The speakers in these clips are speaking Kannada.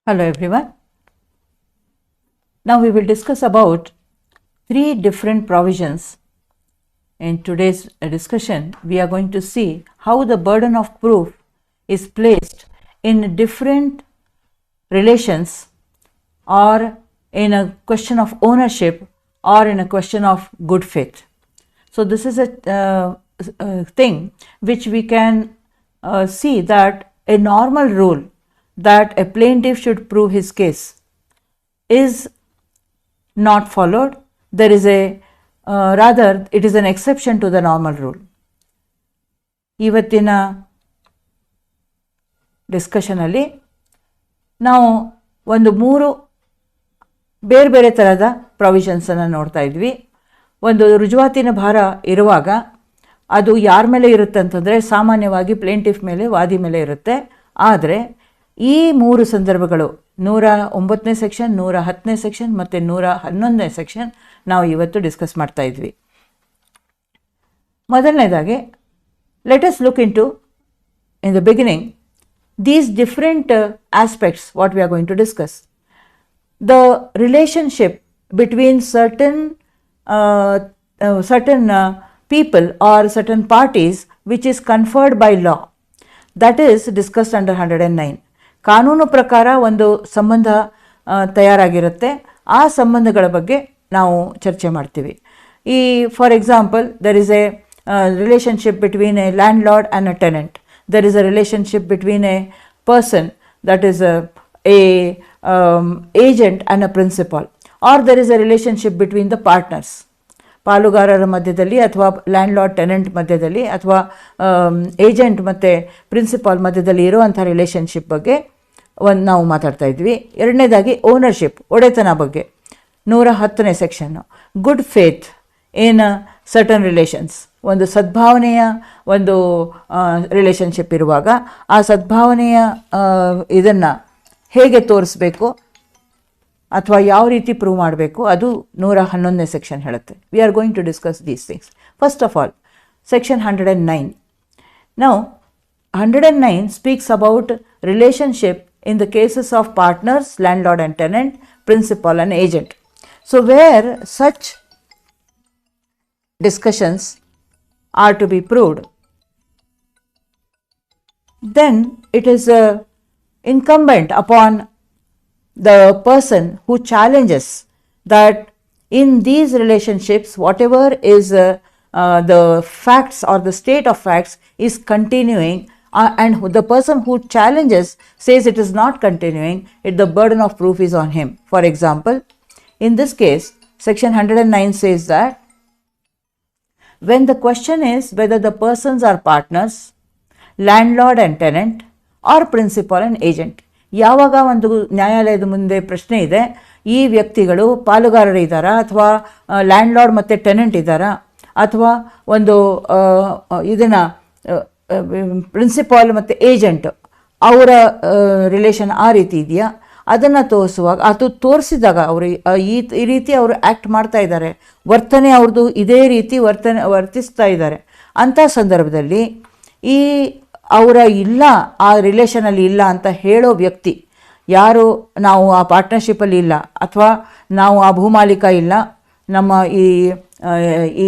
Hello everyone. Now we will discuss about three different provisions. In today's discussion, we are going to see how the burden of proof is placed in different relations, or in a question of ownership, or in a question of good faith. So this is a thing which we can see that a normal rule that a plaintiff should prove his case is not followed. There is a rather it is an exception to the normal rule. ಇವತ್ತಿನ ಡಿಸ್ಕಷನ್ ಅಲ್ಲಿ ನಾವು ಒಂದು ಮೂರು ಬೇರೆ ಬೇರೆ ಥರದ ಪ್ರೊವಿಷನ್ಸ್ ಅನ್ನು ನೋಡ್ತಾ ಇದ್ವಿ. ಒಂದು ರುಜುವಾತಿನ ಭಾರ ಇರುವಾಗ ಅದು ಯಾರ ಮೇಲೆ ಇರುತ್ತೆ ಅಂತಂದರೆ ಸಾಮಾನ್ಯವಾಗಿ ಪ್ಲೇಂಟಿಫ್ ಮೇಲೆ, ವಾದಿ ಮೇಲೆ ಇರುತ್ತೆ. ಆದರೆ ಈ ಮೂರು ಸಂದರ್ಭಗಳು 109ನೇ ಸೆಕ್ಷನ್, 110ನೇ ಸೆಕ್ಷನ್ ಮತ್ತು 111ನೇ ಸೆಕ್ಷನ್ ನಾವು ಇವತ್ತು ಡಿಸ್ಕಸ್ ಮಾಡ್ತಾ ಇದ್ವಿ. ಮೊದಲನೇದಾಗಿ let us look in the beginning these different aspects what we are going to discuss. The relationship between certain people or certain parties which is conferred by law, that is discussed under 109. ಕಾನೂನು ಪ್ರಕಾರ ಒಂದು ಸಂಬಂಧ ತಯಾರಾಗಿರುತ್ತೆ. ಆ ಸಂಬಂಧಗಳ ಬಗ್ಗೆ ನಾವು ಚರ್ಚೆ ಮಾಡ್ತೀವಿ. ಈ for example, there is a relationship between a landlord and a tenant. There is a relationship between a person, that is a agent and a principal, or there is a relationship between the partners, ಪಾಲುಗಾರರ ಮಧ್ಯದಲ್ಲಿ ಅಥವಾ ಲ್ಯಾಂಡ್ ಲಾರ್ಡ್ ಟೆನೆಂಟ್ ಮಧ್ಯದಲ್ಲಿ ಅಥವಾ ಏಜೆಂಟ್ ಮತ್ತು ಪ್ರಿನ್ಸಿಪಾಲ್ ಮಧ್ಯದಲ್ಲಿ ಇರುವಂಥ ರಿಲೇಷನ್ಶಿಪ್ ಬಗ್ಗೆ ನಾವು ಮಾತಾಡ್ತಾ ಇದ್ವಿ. ಎರಡನೇದಾಗಿ ಓನರ್ಶಿಪ್, ಒಡೆತನ ಬಗ್ಗೆ 110ನೇ section. Good faith in certain relations, ಒಂದು ಸದ್ಭಾವನೆಯ ಒಂದು ರಿಲೇಷನ್ಶಿಪ್ ಇರುವಾಗ ಆ ಸದ್ಭಾವನೆಯ ಇದನ್ನು ಹೇಗೆ ತೋರಿಸ್ಬೇಕು ಅಥವಾ ಯಾವ ರೀತಿ ಪ್ರೂವ್ ಮಾಡಬೇಕು ಅದು 111ನೇ ಸೆಕ್ಷನ್ ಹೇಳುತ್ತೆ. We are going to discuss these things. First of all, section 109. Now 109 speaks about relationship in the cases of partners, landlord and tenant, principal and agent. So where such discussions are to be proved, then it is incumbent upon the person who challenges that in these relationships whatever is the facts or the state of facts is continuing, and the person who challenges says it is not continuing, the burden of proof is on him. For example, in this case, section 109 says that when the question is whether the persons are partners, landlord and tenant, or principal and agent, ಯಾವಾಗ ಒಂದು ನ್ಯಾಯಾಲಯದ ಮುಂದೆ ಪ್ರಶ್ನೆ ಇದೆ, ಈ ವ್ಯಕ್ತಿಗಳು ಪಾಲುಗಾರರಿದ್ದಾರಾ ಅಥವಾ ಲ್ಯಾಂಡ್ಲಾರ್ಡ್ ಮತ್ತು ಟೆನೆಂಟ್ ಇದ್ದಾರಾ ಅಥವಾ ಒಂದು ಇದನ್ನು ಪ್ರಿನ್ಸಿಪಾಲ್ ಮತ್ತು ಏಜೆಂಟ್ ಅವರ ರಿಲೇಷನ್ ಆ ರೀತಿ ಇದೆಯಾ, ಅದನ್ನು ತೋರಿಸುವಾಗ ಅದು ತೋರಿಸಿದಾಗ ಅವರು ಈ ರೀತಿ ಅವರು ಆ್ಯಕ್ಟ್ ಮಾಡ್ತಾ ಇದ್ದಾರೆ, ವರ್ತನೆ ಅವ್ರದ್ದು ಇದೇ ರೀತಿ ವರ್ತಿಸ್ತಾ ಇದ್ದಾರೆ, ಅಂಥ ಸಂದರ್ಭದಲ್ಲಿ ಈ ಅವರ ಇಲ್ಲ ಆ ರಿಲೇಷನಲ್ಲಿ ಇಲ್ಲ ಅಂತ ಹೇಳೋ ವ್ಯಕ್ತಿ ಯಾರು, ನಾವು ಆ ಪಾರ್ಟ್ನರ್ಶಿಪ್ಪಲ್ಲಿ ಇಲ್ಲ ಅಥವಾ ನಾವು ಆ ಭೂಮಾಲೀಕ ಇಲ್ಲ, ನಮ್ಮ ಈ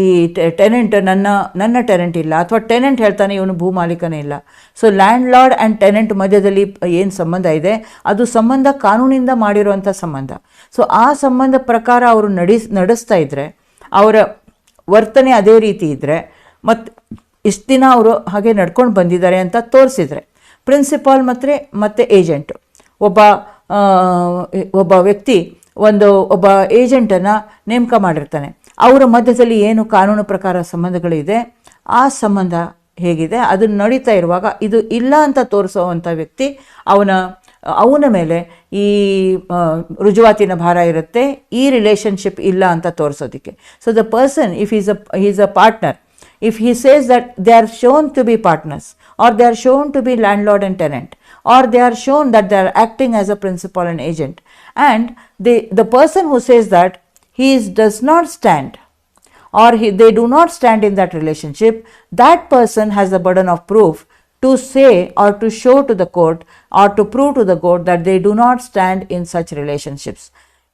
ಟೆನೆಂಟ್ ನನ್ನ ಟೆನೆಂಟ್ ಇಲ್ಲ, ಅಥವಾ ಟೆನೆಂಟ್ ಹೇಳ್ತಾನೆ ಇವನು ಭೂಮಾಲೀಕನೇ ಇಲ್ಲ. So land lord and tenant ಮಧ್ಯದಲ್ಲಿ ಏನು ಸಂಬಂಧ ಇದೆ ಅದು ಸಂಬಂಧ ಕಾನೂನಿಂದ ಮಾಡಿರುವಂಥ ಸಂಬಂಧ. ಸೊ ಆ ಸಂಬಂಧ ಪ್ರಕಾರ ಅವರು ನಡೆಸ್ತಾ ಇದ್ದರೆ, ಅವರ ವರ್ತನೆ ಅದೇ ರೀತಿ ಇದ್ದರೆ, ಮತ್ತು ಇಷ್ಟು ದಿನ ಅವರು ಹಾಗೆ ನಡ್ಕೊಂಡು ಬಂದಿದ್ದಾರೆ ಅಂತ ತೋರಿಸಿದರೆ, ಪ್ರಿನ್ಸಿಪಾಲ್ ಮತ್ತು ಏಜೆಂಟು, ಒಬ್ಬ ವ್ಯಕ್ತಿ ಒಬ್ಬ ಏಜೆಂಟನ್ನು ನೇಮಕ ಮಾಡಿರ್ತಾನೆ, ಅವರ ಮಧ್ಯದಲ್ಲಿ ಏನು ಕಾನೂನು ಪ್ರಕಾರ ಸಂಬಂಧಗಳಿದೆ, ಆ ಸಂಬಂಧ ಹೇಗಿದೆ ಅದನ್ನು ನಡೀತಾ ಇರುವಾಗ ಇದು ಇಲ್ಲ ಅಂತ ತೋರಿಸೋವಂಥ ವ್ಯಕ್ತಿ ಅವನ ಮೇಲೆ ಈ ರುಜುವಾತಿನ ಭಾರ ಇರುತ್ತೆ, ಈ ರಿಲೇಷನ್ಶಿಪ್ ಇಲ್ಲ ಅಂತ ತೋರಿಸೋದಕ್ಕೆ. So the person, if is a partner, if he says that they are shown to be partners, or they are shown to be landlord and tenant, or they are shown that they are acting as a principal and agent, and the person who says that he does not stand, or they do not stand in that relationship, that person has the burden of proof to say or to show to the court or to prove to the court that they do not stand in such relationships.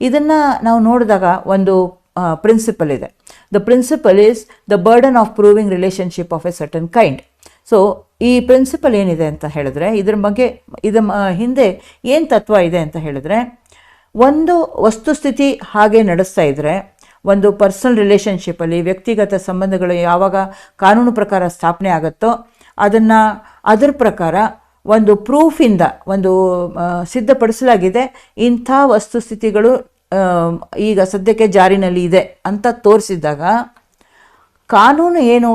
ಇದನ್ನು ನಾವು ನೋಡಿದಾಗ ಒಂದು ಪ್ರಿನ್ಸಿಪಲ್ ಇದೆ. The principle is the burden of proving relationship of a certain kind. So ಈ ಪ್ರಿನ್ಸಿಪಲ್ ಏನಿದೆ ಅಂತ ಹೇಳಿದ್ರೆ, ಇದ್ರ ಬಗ್ಗೆ ಹಿಂದೆ ಏನು ತತ್ವ ಇದೆ ಅಂತ ಹೇಳಿದ್ರೆ, ಒಂದು ವಸ್ತುಸ್ಥಿತಿ ಹಾಗೆ ನಡೆಸ್ತಾ ಇದ್ದರೆ, ಒಂದು ಪರ್ಸನಲ್ ರಿಲೇಷನ್ಶಿಪ್ಪಲ್ಲಿ ವ್ಯಕ್ತಿಗತ ಸಂಬಂಧಗಳು ಯಾವಾಗ ಕಾನೂನು ಪ್ರಕಾರ ಸ್ಥಾಪನೆ ಆಗುತ್ತೋ ಅದರ ಪ್ರಕಾರ ಒಂದು ಪ್ರೂಫಿಂದ ಒಂದು ಸಿದ್ಧಪಡಿಸಲಾಗಿದೆ ಇಂಥ ವಸ್ತುಸ್ಥಿತಿಗಳು ಈಗ ಸದ್ಯಕ್ಕೆ ಜಾರಿನಲ್ಲಿ ಇದೆ ಅಂತ ತೋರಿಸಿದಾಗ ಕಾನೂನು ಏನು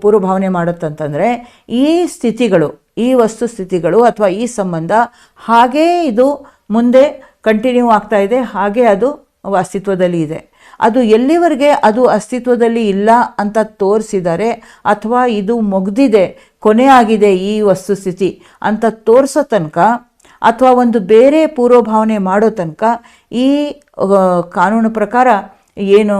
ಪೂರ್ವಭಾವನೆ ಮಾಡುತ್ತಂತಂದರೆ, ಈ ಸ್ಥಿತಿಗಳು, ಈ ವಸ್ತುಸ್ಥಿತಿಗಳು ಅಥವಾ ಈ ಸಂಬಂಧ ಹಾಗೇ ಇದು ಮುಂದೆ ಕಂಟಿನ್ಯೂ ಆಗ್ತಾ ಇದೆ, ಹಾಗೆ ಅದು ಅಸ್ತಿತ್ವದಲ್ಲಿ ಇದೆ. ಅದು ಎಲ್ಲಿವರೆಗೆ ಅದು ಅಸ್ತಿತ್ವದಲ್ಲಿ ಇಲ್ಲ ಅಂತ ತೋರಿಸಿದರೆ ಅಥವಾ ಇದು ಮುಗ್ದಿದೆ, ಕೊನೆಯಾಗಿದೆ ಈ ವಸ್ತುಸ್ಥಿತಿ ಅಂತ ತೋರಿಸೋ ತನಕ ಅಥವಾ ಒಂದು ಬೇರೆ ಪೂರ್ವಭಾವನೆ ಮಾಡೋ ತನಕ ಈ ಕಾನೂನು ಪ್ರಕಾರ ಏನು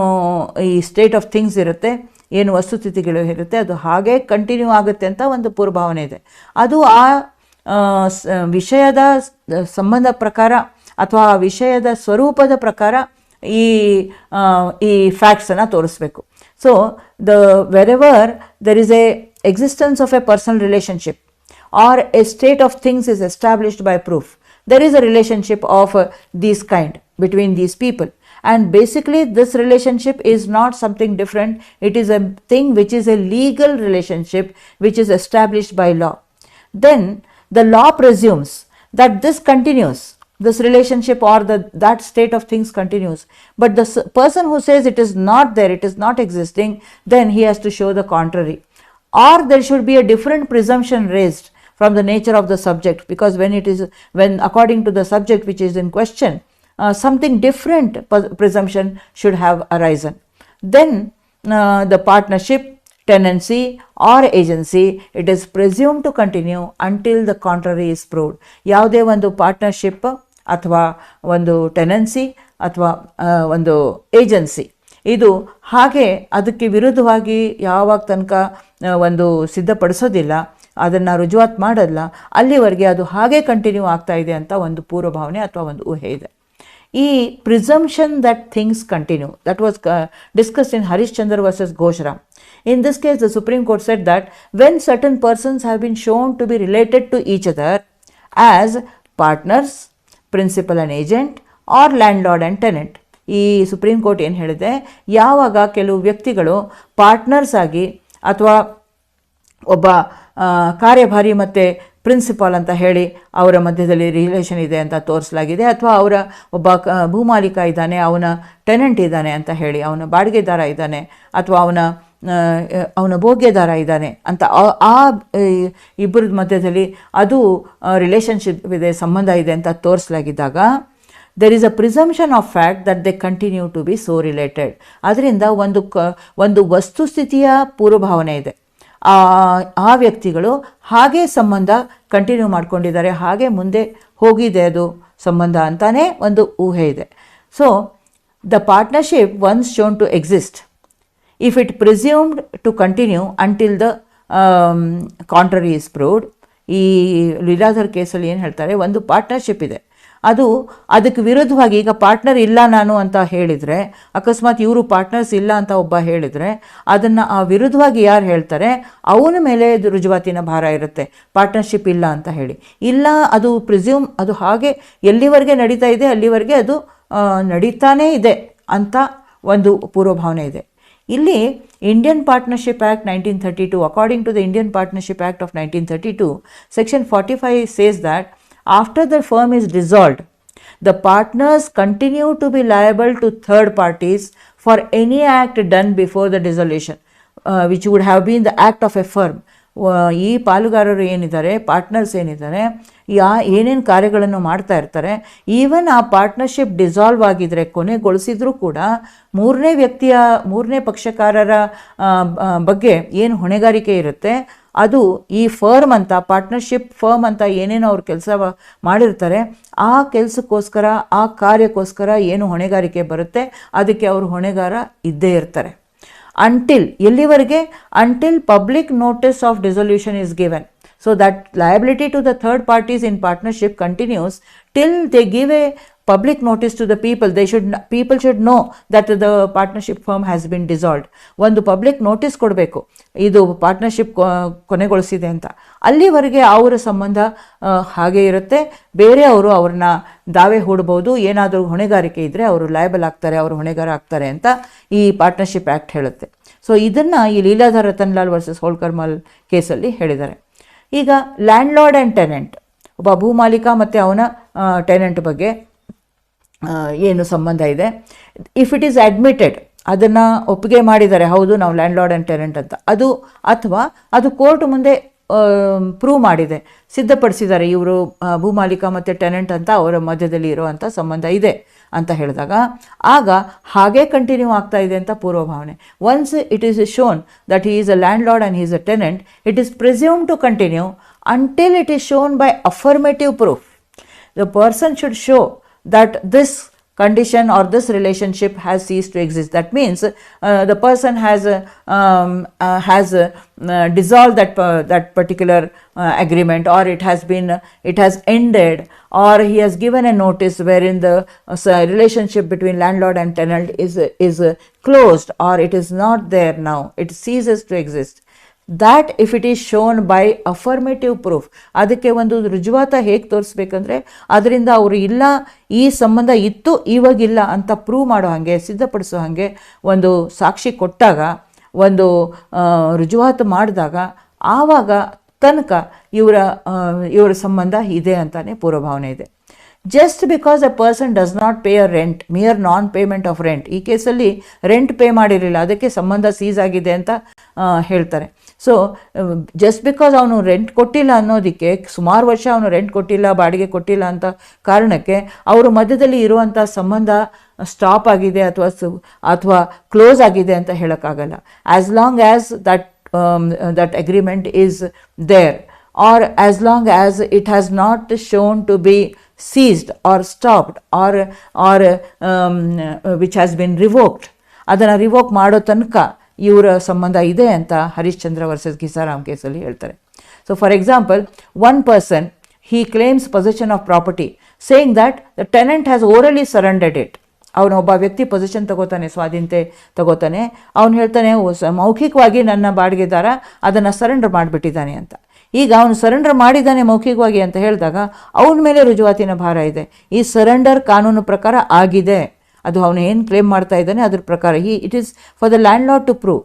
ಈ ಸ್ಟೇಟ್ ಆಫ್ ಥಿಂಗ್ಸ್ ಇರುತ್ತೆ, ಏನು ವಸ್ತುಸ್ಥಿತಿಗಳು ಇರುತ್ತೆ, ಅದು ಹಾಗೆ ಕಂಟಿನ್ಯೂ ಆಗುತ್ತೆ ಅಂತ ಒಂದು ಪೂರ್ವಭಾವನೆ ಇದೆ. ಅದು ಆ ವಿಷಯದ ಸಂಬಂಧ ಪ್ರಕಾರ ಅಥವಾ ಆ ವಿಷಯದ ಸ್ವರೂಪದ ಪ್ರಕಾರ ಈ ಫ್ಯಾಕ್ಟ್ಸನ್ನು ತೋರಿಸ್ಬೇಕು. So wherever there is A existence of A personal relationship or a state of things is established by proof, there is a relationship of this kind between these people, and basically this relationship is not something different. It is a thing which is a legal relationship which is established by law. Then the law presumes that this continues, this relationship or that state of things continues, but the person who says it is not there, it is not existing, then he has to show the contrary, or there should be a different presumption raised from the nature of the subject, because when according to the subject which is in question, something different presumption should have arisen. Then the partnership, tenancy or agency, it is presumed to continue until the contrary is proved. ಯಾವುದೇ ಒಂದು ಪಾರ್ಟ್ನರ್ಶಿಪ್ ಅಥವಾ ಒಂದು ಟೆನೆನ್ಸಿ ಅಥವಾ ಒಂದು ಏಜೆನ್ಸಿ, ಇದು ಹಾಗೆ ಅದಕ್ಕೆ ವಿರುದ್ಧವಾಗಿ ಯಾವಾಗ ತನಕ ಒಂದು ಸಿದ್ಧಪಡಿಸೋದಿಲ್ಲ, ಅದನ್ನು ರುಜುವಾತು ಮಾಡಲ್ಲ, ಅಲ್ಲಿವರೆಗೆ ಅದು ಹಾಗೆ ಕಂಟಿನ್ಯೂ ಆಗ್ತಾ ಇದೆ ಅಂತ ಒಂದು ಪೂರ್ವಭಾವನೆ ಅಥವಾ ಒಂದು ಊಹೆ ಇದೆ. ಈ presumption that things continue, that was discussed in Harishchandra versus Ghosharam. In this case, the Supreme Court said that when certain persons have been shown to be related to each other as partners, principal and agent, or landlord and tenant, ಈ ಸುಪ್ರೀಂ ಕೋರ್ಟ್ ಏನು ಹೇಳಿದೆ, ಯಾವಾಗ ಕೆಲವು ವ್ಯಕ್ತಿಗಳು ಪಾರ್ಟ್ನರ್ಸ್ ಆಗಿ ಅಥವಾ ಒಬ್ಬ ಕಾರ್ಯಭಾರಿ ಮತ್ತು ಪ್ರಿನ್ಸಿಪಾಲ್ ಅಂತ ಹೇಳಿ ಅವರ ಮಧ್ಯದಲ್ಲಿ ರಿಲೇಷನ್ ಇದೆ ಅಂತ ತೋರಿಸಲಾಗಿದೆ, ಅಥವಾ ಅವರ ಒಬ್ಬ ಭೂಮಾಲೀಕ ಇದ್ದಾನೆ, ಅವನ ಟೆನೆಂಟ್ ಇದ್ದಾನೆ ಅಂತ ಹೇಳಿ, ಅವನ ಬಾಡಿಗೆದಾರ ಇದ್ದಾನೆ ಅಥವಾ ಅವನ ಭೋಗ್ಯದಾರ ಇದ್ದಾನೆ ಅಂತ ಆ ಇಬ್ಬರ ಮಧ್ಯದಲ್ಲಿ ಅದು ರಿಲೇಷನ್ಶಿಪ್ ಇದೆ, ಸಂಬಂಧ ಇದೆ ಅಂತ ತೋರಿಸಲಾಗಿದ್ದಾಗ there is a presumption of fact that they continue to be so related. ಅದರಿಂದ ಒಂದು ವಸ್ತುಸ್ಥಿತಿಯ ಪೂರ್ವಭಾವನೆ ಇದೆ, ಆ ವ್ಯಕ್ತಿಗಳು ಹಾಗೆ ಸಂಬಂಧ ಕಂಟಿನ್ಯೂ ಮಾಡ್ಕೊಂಡಿದ್ದಾರೆ, ಹಾಗೆ ಮುಂದೆ ಹೋಗಿದೆ ಅದು ಸಂಬಂಧ ಅಂತಾನೆ ಒಂದು ಊಹೆ ಇದೆ. So the partnership once shown to exist if it presumed to continue until the contrary is proved. ಈ ಲೀಲಾಧರ್ ಕೇಸಲ್ಲಿ ಏನು ಹೇಳ್ತಾರೆ, ಒಂದು ಪಾರ್ಟ್ನರ್ಶಿಪ್ ಇದೆ, ಅದಕ್ಕೆ ವಿರುದ್ಧವಾಗಿ ಈಗ ಪಾರ್ಟ್ನರ್ ಇಲ್ಲ ನಾನು ಅಂತ ಹೇಳಿದರೆ, ಅಕಸ್ಮಾತ್ ಇವರು ಪಾರ್ಟ್ನರ್ಸ್ ಇಲ್ಲ ಅಂತ ಒಬ್ಬ ಹೇಳಿದರೆ, ಅದನ್ನು ಆ ವಿರುದ್ಧವಾಗಿ ಯಾರು ಹೇಳ್ತಾರೆ ಅವನ ಮೇಲೆ ರುಜುವಾತಿನ ಭಾರ ಇರುತ್ತೆ, ಪಾರ್ಟ್ನರ್ಶಿಪ್ ಇಲ್ಲ ಅಂತ ಹೇಳಿ. ಇಲ್ಲ, ಅದು ಪ್ರಿಸ್ಯೂಮ್, ಅದು ಹಾಗೆ ಎಲ್ಲಿವರೆಗೆ ನಡೀತಾ ಇದೆ ಅಲ್ಲಿವರೆಗೆ ಅದು ನಡೀತಾನೇ ಇದೆ ಅಂತ ಒಂದು ಪೂರ್ವಭಾವನೆ ಇದೆ. ಇಲ್ಲಿ Indian partnership act 1932, according to the Indian partnership act of 1932, section 45 says that after the firm is dissolved, the partners continue to be liable to third parties for any act done before the dissolution, which would have been the act of a firm. ಈ ಪಾಲುಗಾರರು ಏನಿದ್ದಾರೆ, ಪಾರ್ಟ್ನರ್ಸ್ ಏನಿದ್ದಾರೆ, ಏನೇನು ಕಾರ್ಯಗಳನ್ನು ಮಾಡ್ತಾ ಇರ್ತಾರೆ, ಈವನ್ ಆ ಪಾರ್ಟ್ನರ್ಶಿಪ್ ಡಿಸಾಲ್ವ್ ಆಗಿದ್ರೆ, ಕೊನೆಗೊಳಿಸಿದ್ರೂ ಕೂಡ ಮೂರನೇ ಪಕ್ಷಕಾರರ ಬಗ್ಗೆ ಏನು ಹೊಣೆಗಾರಿಕೆ ಇರುತ್ತೆ ಅದು ಈ ಫರ್ಮ್ ಅಂತ, ಪಾರ್ಟ್ನರ್ಶಿಪ್ ಫರ್ಮ್ ಅಂತ ಏನೇನೋ ಅವ್ರು ಕೆಲಸ ಮಾಡಿರ್ತಾರೆ, ಆ ಕೆಲಸಕ್ಕೋಸ್ಕರ, ಆ ಕಾರ್ಯಕ್ಕೋಸ್ಕರ ಏನು ಹೊಣೆಗಾರಿಕೆ ಬರುತ್ತೆ ಅದಕ್ಕೆ ಅವರು ಹೊಣೆಗಾರ ಇದ್ದೇ ಇರ್ತಾರೆ. ಎಲ್ಲಿವರೆಗೆ? Until public notice of dissolution is given. So that liability to the third parties in partnership continues till they give a public notice to the people. People should know that the partnership firm has been dissolved. ಒಂದು ಪಬ್ಲಿಕ್ ನೋಟಿಸ್ ಕೊಡಬೇಕು, ಇದು ಪಾರ್ಟ್ನರ್ಶಿಪ್ ಕೊನೆಗೊಳಿಸಿದೆ ಅಂತ. ಅಲ್ಲಿವರೆಗೆ ಅವರ ಸಂಬಂಧ ಹಾಗೆ ಇರುತ್ತೆ. ಬೇರೆಯವರು ಅವ್ರನ್ನ ದಾವೆ ಹೂಡಬಹುದು. ಏನಾದರೂ ಹೊಣೆಗಾರಿಕೆ ಇದ್ದರೆ ಅವರು ಲಯಬಲ್ ಆಗ್ತಾರೆ, ಅವರು ಹೊಣೆಗಾರ ಆಗ್ತಾರೆ ಅಂತ ಈ ಪಾರ್ಟ್ನರ್ಶಿಪ್ ಆ್ಯಕ್ಟ್ ಹೇಳುತ್ತೆ. ಸೊ ಇದನ್ನು ಈ ಲೀಲಾಧರ್ ರತನ್ಲಾಲ್ ವರ್ಸಸ್ ಹೋಳ್ಕರ್ ಮಲ್ ಕೇಸಲ್ಲಿ ಹೇಳಿದ್ದಾರೆ. ಈಗ ಲ್ಯಾಂಡ್ಲಾರ್ಡ್ ಆ್ಯಂಡ್ ಟೆನೆಂಟ್, ಒಬ್ಬ ಭೂಮಾಲೀಕ ಮತ್ತು ಅವನ ಟೆನೆಂಟ್ ಬಗ್ಗೆ ಏನು ಸಂಬಂಧ ಇದೆ. ಇಫ್ ಇಟ್ ಈಸ್ ಅಡ್ಮಿಟೆಡ್, ಅದನ್ನು ಒಪ್ಪಿಗೆ ಮಾಡಿದ್ದಾರೆ, ಹೌದು ನಾವು ಲ್ಯಾಂಡ್ಲಾರ್ಡ್ ಆ್ಯಂಡ್ ಟೆನೆಂಟ್ ಅಂತ, ಅದು ಅಥವಾ ಅದು ಕೋರ್ಟ್ ಮುಂದೆ ಪ್ರೂವ್ ಮಾಡಿದೆ, ಸಿದ್ಧಪಡಿಸಿದ್ದಾರೆ, ಇವರು ಭೂಮಾಲೀಕ ಮತ್ತು ಟೆನೆಂಟ್ ಅಂತ ಅವರ ಮಧ್ಯದಲ್ಲಿ ಇರುವಂಥ ಸಂಬಂಧ ಇದೆ ಅಂತ ಹೇಳಿದಾಗ ಆಗ ಹಾಗೇ ಕಂಟಿನ್ಯೂ ಆಗ್ತಾ ಇದೆ ಅಂತ ಪೂರ್ವಭಾವನೆ. Once it is shown that he is a landlord and he is a tenant, it is presumed to continue until it is shown by affirmative proof. The person should show that this condition or this relationship has ceased to exist. That means the person has dissolved that particular agreement, or it has ended, or he has given a notice wherein the relationship between landlord and tenant is closed, or it is not there now, it ceases to exist. that if it is shown by affirmative proof, ಅದಕ್ಕೆ ಒಂದು ರುಜುವಾತ ಹೇಗೆ ತೋರಿಸ್ಬೇಕಂದ್ರೆ ಅದರಿಂದ ಅವರು ಇಲ್ಲ, ಈ ಸಂಬಂಧ ಇತ್ತು ಇವಾಗಿಲ್ಲ ಅಂತ ಪ್ರೂವ್ ಮಾಡೋ ಹಾಗೆ, ಸಿದ್ಧಪಡಿಸೋ ಹಾಗೆ ಒಂದು ಸಾಕ್ಷಿ ಕೊಟ್ಟಾಗ, ಒಂದು ರುಜುವಾತು ಮಾಡಿದಾಗ ಆವಾಗ ತನಕ ಇವರ ಸಂಬಂಧ ಇದೆ ಅಂತಾನೆ ಪೂರ್ವಭಾವನೆ ಇದೆ. Just because a person does not pay a rent, mere non payment of rent, ಈ ಕೇಸಲ್ಲಿ ರೆಂಟ್ ಪೇ ಮಾಡಿರಲಿಲ್ಲ, ಅದಕ್ಕೆ ಸಂಬಂಧ ಸೀಸ್ ಆಗಿದೆ ಅಂತ ಹೇಳ್ತಾರೆ. ಸೊ ಜಸ್ಟ್ ಬಿಕಾಸ್ ಅವನು ರೆಂಟ್ ಕೊಟ್ಟಿಲ್ಲ ಅನ್ನೋದಕ್ಕೆ, ಸುಮಾರು ವರ್ಷ ಅವನು ರೆಂಟ್ ಕೊಟ್ಟಿಲ್ಲ, ಬಾಡಿಗೆ ಕೊಟ್ಟಿಲ್ಲ ಅಂತ ಕಾರಣಕ್ಕೆ ಅವರ ಮಧ್ಯದಲ್ಲಿ ಇರುವಂಥ ಸಂಬಂಧ ಸ್ಟಾಪ್ ಆಗಿದೆ ಅಥವಾ ಕ್ಲೋಸ್ ಆಗಿದೆ ಅಂತ ಹೇಳೋಕ್ಕಾಗಲ್ಲ. As long as that agreement is there, or as long as it has not shown to be seized or stopped or which has been revoked, ಅದನ್ನು ರಿವೋಕ್ ಮಾಡೋ ತನಕ ಇವರ ಸಂಬಂಧ ಇದೆ ಅಂತ ಹರಿಶ್ಚಂದ್ರ ವರ್ಸಸ್ ಗಿಸಾರಾಮ್ ಕೇಸಲ್ಲಿ ಹೇಳ್ತಾರೆ. So for example, one person he claims possession of property saying that the tenant has orally surrendered it. ಅವನೊಬ್ಬ ವ್ಯಕ್ತಿ ಪೊಸಿಷನ್ ತಗೋತಾನೆ, ಸ್ವಾಧೀನತೆ ತಗೋತಾನೆ, ಅವನು ಹೇಳ್ತಾನೆ ಮೌಖಿಕವಾಗಿ ನನ್ನ ಬಾಡಿಗೆದಾರ ಅದನ್ನು ಸರೆಂಡರ್ ಮಾಡಿಬಿಟ್ಟಿದ್ದಾನೆ ಅಂತ. ಈಗ ಅವನು ಸರೆಂಡರ್ ಮಾಡಿದ್ದಾನೆ ಮೌಖಿಕವಾಗಿ ಅಂತ ಹೇಳಿದಾಗ ಅವನ ಮೇಲೆ ರುಜುವಾತಿನ ಭಾರ ಇದೆ. ಈ ಸರೆಂಡರ್ ಕಾನೂನು ಪ್ರಕಾರ ಆಗಿದೆ, ಅದು ಅವನು ಏನು ಕ್ಲೇಮ್ ಮಾಡ್ತಾ ಇದ್ದಾನೆ ಅದ್ರ ಪ್ರಕಾರ it is for the landlord to prove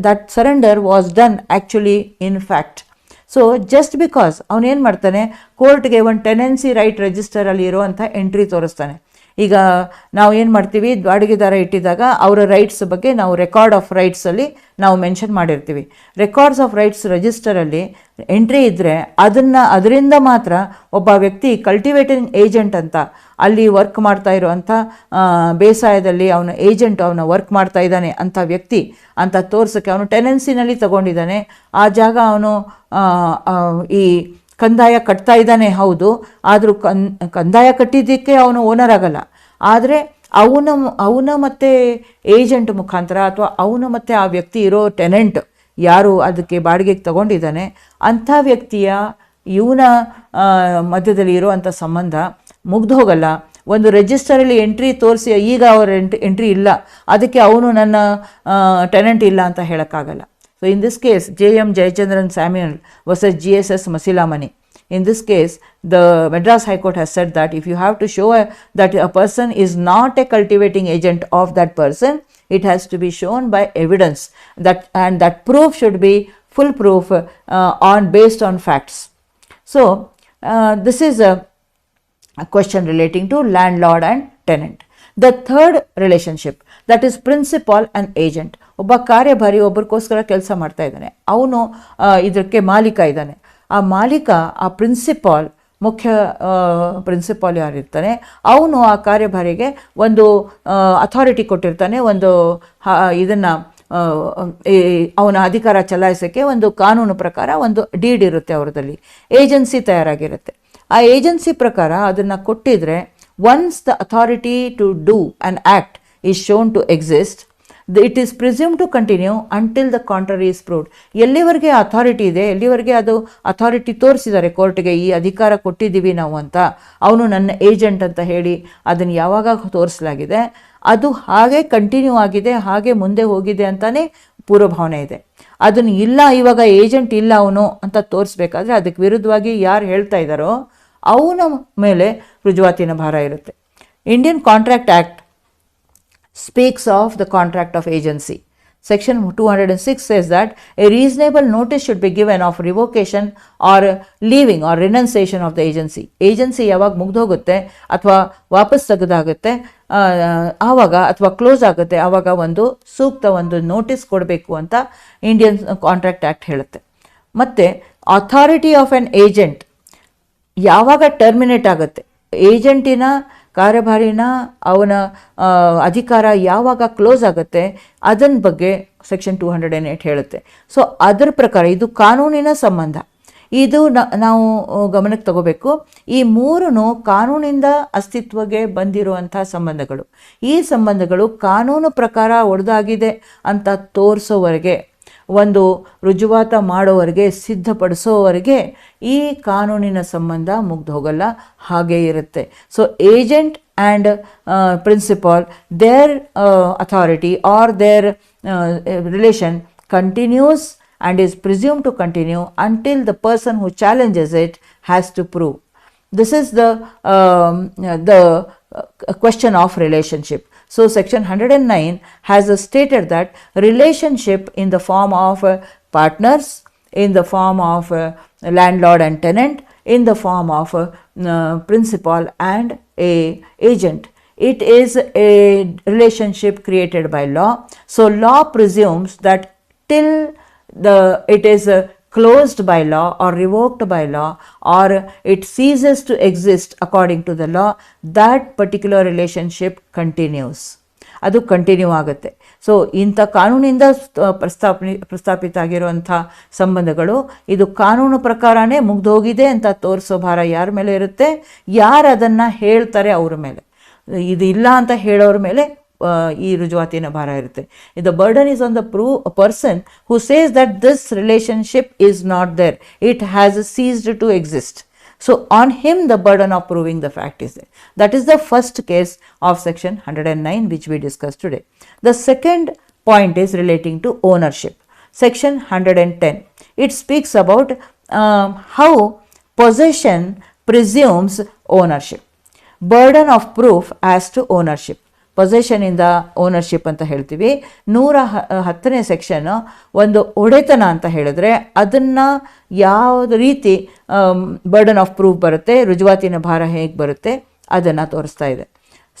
that surrender was done actually in fact. So just because ಅವನೇನು ಮಾಡ್ತಾನೆ, ಕೋರ್ಟ್ಗೆ ಒಂದು ಟೆನೆನ್ಸಿ ರೈಟ್ ರಿಜಿಸ್ಟರಲ್ಲಿ ಇರುವಂಥ ಎಂಟ್ರಿ ತೋರಿಸ್ತಾನೆ. ಈಗ ನಾವು ಏನು ಮಾಡ್ತೀವಿ, ಬಾಡಿಗೆದಾರ ಇಟ್ಟಿದ್ದಾಗ ಅವರ ರೈಟ್ಸ್ ಬಗ್ಗೆ ನಾವು ರೆಕಾರ್ಡ್ ಆಫ್ ರೈಟ್ಸಲ್ಲಿ ನಾವು ಮೆನ್ಷನ್ ಮಾಡಿರ್ತೀವಿ. ರೆಕಾರ್ಡ್ಸ್ ಆಫ್ ರೈಟ್ಸ್ ರಿಜಿಸ್ಟರಲ್ಲಿ ಎಂಟ್ರಿ ಇದ್ದರೆ ಅದರಿಂದ ಮಾತ್ರ ಒಬ್ಬ ವ್ಯಕ್ತಿ ಕಲ್ಟಿವೇಟಿಂಗ್ ಏಜೆಂಟ್ ಅಂತ, ಅಲ್ಲಿ ವರ್ಕ್ ಮಾಡ್ತಾ ಇರೋವಂಥ ಬೇಸಾಯದಲ್ಲಿ ಅವನ ಏಜೆಂಟ್, ಅವನ ವರ್ಕ್ ಮಾಡ್ತಾ ಇದ್ದಾನೆ ಅಂಥ ವ್ಯಕ್ತಿ ಅಂತ ತೋರ್ಸೋಕ್ಕೆ, ಅವನು ಟೆನೆನ್ಸಿನಲ್ಲಿ ತಗೊಂಡಿದ್ದಾನೆ, ಆ ಜಾಗ ಅವನು ಈ ಕಂದಾಯ ಕಟ್ತಾ ಇದ್ದಾನೆ, ಹೌದು, ಆದರೂ ಕಂದಾಯ ಕಟ್ಟಿದ್ದಕ್ಕೆ ಅವನು ಓನರ್ ಆಗಲ್ಲ. ಆದರೆ ಅವನ ಮತ್ತು ಏಜೆಂಟ್ ಮುಖಾಂತರ ಅಥವಾ ಅವನು ಮತ್ತು ಆ ವ್ಯಕ್ತಿ ಇರೋ ಟೆನೆಂಟ್ ಯಾರು ಅದಕ್ಕೆ ಬಾಡಿಗೆಗೆ ತಗೊಂಡಿದ್ದಾನೆ ಅಂಥ ವ್ಯಕ್ತಿಯ ಇವನ ಮಧ್ಯದಲ್ಲಿ ಇರೋವಂಥ ಸಂಬಂಧ ಮುಗ್ದು ಹೋಗಲ್ಲ. ಒಂದು ರಿಜಿಸ್ಟರಲ್ಲಿ ಎಂಟ್ರಿ ತೋರಿಸಿ ಈಗ ಅವರ ಎಂಟ್ರಿ ಇಲ್ಲ, ಅದಕ್ಕೆ ಅವನು ನನ್ನ ಟೆನೆಂಟ್ ಇಲ್ಲ ಅಂತ ಹೇಳೋಕ್ಕಾಗಲ್ಲ. So in this case, J.M. Jayachandran Samuel versus G.S.S. Masilamani. In this case, the Madras High Court has said that if you have to show that a person is not a cultivating agent of that person, it has to be shown by evidence, and that proof should be full proof based on facts. So this is a question relating to landlord and tenant. The third relationship, that is principal and agent. ಒಬ್ಬ ಕಾರ್ಯಭಾರಿ ಒಬ್ಬರಿಗೋಸ್ಕರ ಕೆಲಸ ಮಾಡ್ತಾ ಇದ್ದಾನೆ, ಅವನು ಇದಕ್ಕೆ ಮಾಲೀಕ ಇದ್ದಾನೆ. ಆ ಮಾಲೀಕ, ಆ ಪ್ರಿನ್ಸಿಪಾಲ್, ಮುಖ್ಯ ಪ್ರಿನ್ಸಿಪಾಲ್ ಯಾರಿರ್ತಾನೆ ಅವನು ಆ ಕಾರ್ಯಭಾರಿಗೆ ಒಂದು ಅಥಾರಿಟಿ ಕೊಟ್ಟಿರ್ತಾನೆ, ಒಂದು ಇದನ್ನು ಅವನ ಅಧಿಕಾರ ಚಲಾಯಿಸೋಕ್ಕೆ ಒಂದು ಕಾನೂನು ಪ್ರಕಾರ ಒಂದು ಡೀಡ್ ಇರುತ್ತೆ ಅವರದಲ್ಲಿ, ಏಜೆನ್ಸಿ ತಯಾರಾಗಿರುತ್ತೆ. ಆ ಏಜೆನ್ಸಿ ಪ್ರಕಾರ ಅದನ್ನು ಕೊಟ್ಟಿದ್ರೆ, once the authority to do an act is shown to exist, it is presume to continue until the contrary is proved. ಎಲ್ಲಿವರೆಗೆ ಅಥಾರಿಟಿ ಇದೆ, ಎಲ್ಲಿವರೆಗೆ ಅದು ಅಥಾರಿಟಿ ತೋರಿಸಿದ್ದಾರೆ ಕೋರ್ಟ್ಗೆ, ಈ ಅಧಿಕಾರ ಕೊಟ್ಟಿದ್ದೀವಿ ನಾವು ಅಂತ, ಅವನು ನನ್ನ ಏಜೆಂಟ್ ಅಂತ ಹೇಳಿ ಅದನ್ನು ಯಾವಾಗ ತೋರಿಸಲಾಗಿದೆ, ಅದು ಹಾಗೆ ಕಂಟಿನ್ಯೂ ಆಗಿದೆ, ಹಾಗೆ ಮುಂದೆ ಹೋಗಿದೆ ಅಂತಾನೆ ಪೂರ್ವಭಾವನೆ ಇದೆ. ಅದನ್ನು ಇಲ್ಲ, ಇವಾಗ ಏಜೆಂಟ್ ಇಲ್ಲ ಅವನು ಅಂತ ತೋರಿಸ್ಬೇಕಾದ್ರೆ ಅದಕ್ಕೆ ವಿರುದ್ಧವಾಗಿ ಯಾರು ಹೇಳ್ತಾ ಇದ್ದಾರೋ ಅವನ ಮೇಲೆ ರುಜುವಾತಿನ ಭಾರ ಇರುತ್ತೆ. Indian contract act speaks of the contract of agency. Section 206 says that a reasonable notice should be given of revocation or leaving or renunciation of the agency. Agency ಯಾವಾಗ ಮುಗ್ದೋಗುತ್ತೆ ಅಥವಾ ವಾಪಸ್ ತೆಗೆದಾಗುತ್ತೆ ಆವಾಗ, ಅಥವಾ ಕ್ಲೋಸ್ ಆಗುತ್ತೆ ಆವಾಗ ಒಂದು ಸೂಕ್ತ ಒಂದು ನೋಟಿಸ್ ಕೊಡಬೇಕು ಅಂತ ಇಂಡಿಯನ್ ಕಾಂಟ್ರಾಕ್ಟ್ ಆ್ಯಕ್ಟ್ ಹೇಳುತ್ತೆ. ಮತ್ತು ಅಥಾರಿಟಿ ಆಫ್ ಆನ್ ಏಜೆಂಟ್ ಯಾವಾಗ ಟರ್ಮಿನೇಟ್ ಆಗುತ್ತೆ, ಏಜೆಂಟಿನ ಕಾರ್ಯಭಾರಿನ ಅವನ ಅಧಿಕಾರ ಯಾವಾಗ ಕ್ಲೋಸ್ ಆಗುತ್ತೆ ಅದನ್ನ ಬಗ್ಗೆ ಸೆಕ್ಷನ್ 208 ಹೇಳುತ್ತೆ. ಸೊ ಅದರ ಪ್ರಕಾರ ಇದು ಕಾನೂನಿನ ಸಂಬಂಧ, ಇದು ನಾವು ಗಮನಕ್ಕೆ ತಗೋಬೇಕು. ಈ ಮೂರೂ ಕಾನೂನಿಂದ ಅಸ್ತಿತ್ವಕ್ಕೆ ಬಂದಿರುವಂಥ ಸಂಬಂಧಗಳು. ಈ ಸಂಬಂಧಗಳು ಕಾನೂನು ಪ್ರಕಾರ ಒಡೆದಾಗಿದೆ ಅಂತ ತೋರಿಸೋವರೆಗೆ, ಒಂದು ರುಜುವಾತ ಮಾಡೋವರೆಗೆ, ಸಿದ್ಧಪಡಿಸೋವರೆಗೆ ಈ ಕಾನೂನಿನ ಸಂಬಂಧ ಮುಗ್ದು ಹೋಗಲ್ಲ, ಹಾಗೇ ಇರುತ್ತೆ. So agent and principal, their authority or their relation continues and is presumed to continue until the person who challenges it has to prove. This is the question of relationship. So section 109 has stated that relationship in the form of partners, in the form of landlord and tenant, in the form of principal and a agent, it is a relationship created by law. So law presumes that till it is closed by law or revoked by law or it ceases to exist according to the law, that particular relationship continues. ಅದು ಕಂಟಿನ್ಯೂ ಆಗುತ್ತೆ. ಸೊ ಇಂಥ ಕಾನೂನಿಂದ ಪ್ರಸ್ತಾಪಿತ ಆಗಿರುವಂಥ ಸಂಬಂಧಗಳು ಇದು ಕಾನೂನು ಪ್ರಕಾರನೇ ಮುಗ್ದೋಗಿದೆ ಅಂತ ತೋರಿಸೋ ಭಾರ ಯಾರ ಮೇಲೆ ಇರುತ್ತೆ, ಯಾರು ಅದನ್ನು ಹೇಳ್ತಾರೆ ಅವ್ರ ಮೇಲೆ. ಇದು ಇಲ್ಲ ಅಂತ ಹೇಳೋರ ಮೇಲೆ ಈ ರುಜುವಾತಿನ ಭಾರ ಇರುತ್ತೆ. The burden is on the person who says that this relationship is not there, it has ceased to exist. So on him the burden of proving the fact is there. That is the first case of section 109 which we discussed today. The second point is relating to ownership. Section 110, it speaks about how possession presumes ownership. Burden of proof as to ownership. ಪೊಸೆಷನಿಂದ ಓನರ್ಶಿಪ್ ಅಂತ ಹೇಳ್ತೀವಿ. 110ನೇ ಸೆಕ್ಷನ್ ಒಂದು ಒಡೆತನ ಅಂತ ಹೇಳಿದ್ರೆ ಅದನ್ನು ಯಾವ ರೀತಿ ಬರ್ಡನ್ ಆಫ್ ಪ್ರೂಫ್ ಬರುತ್ತೆ, ರುಜುವಾತಿನ ಭಾರ ಹೇಗೆ ಬರುತ್ತೆ ಅದನ್ನು ತೋರಿಸ್ತಾ ಇದೆ.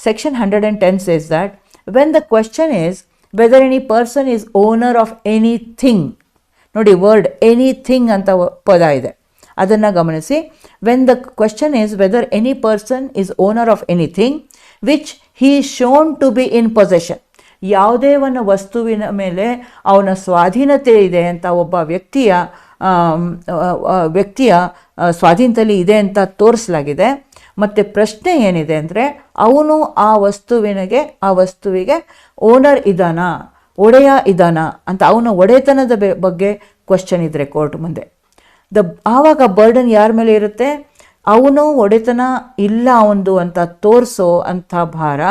Section 110 says that when the question is whether any person is owner of anything, ನೋಡಿ ವರ್ಡ್ ಎನಿಥಿಂಗ್ ಅಂತ ಪದ ಇದೆ, ಅದನ್ನು ಗಮನಿಸಿ. when the question is whether any person is owner of anything which he is shown to be in possession, ಯಾವುದೇ ಒಂದು ವಸ್ತುವಿನ ಮೇಲೆ ಅವನ ಸ್ವಾಧೀನತೆ ಇದೆ ಅಂತ ಒಬ್ಬ ವ್ಯಕ್ತಿಯ ಸ್ವಾಧೀನತೆಯಲ್ಲಿ ಇದೆ ಅಂತ ತೋರಿಸಲಾಗಿದೆ. ಮತ್ತು ಪ್ರಶ್ನೆ ಏನಿದೆ ಅಂದರೆ ಅವನು ಆ ವಸ್ತುವಿಗೆ ಓನರ್ ಇದ್ದಾನಾ, ಒಡೆಯ ಇದ್ದಾನಾ ಅಂತ, ಅವನ ಒಡೆತನದ ಬಗ್ಗೆ ಕ್ವಶನ್ ಇದ್ದರೆ ಕೋರ್ಟ್ ಮುಂದೆ ಆವಾಗ ಬರ್ಡನ್ ಯಾರ ಮೇಲೆ ಇರುತ್ತೆ, ಅವನು ಒಡೆತನ ಇಲ್ಲ ಅವನದು ಅಂತ ತೋರಿಸೋ ಅಂಥ ಭಾರ,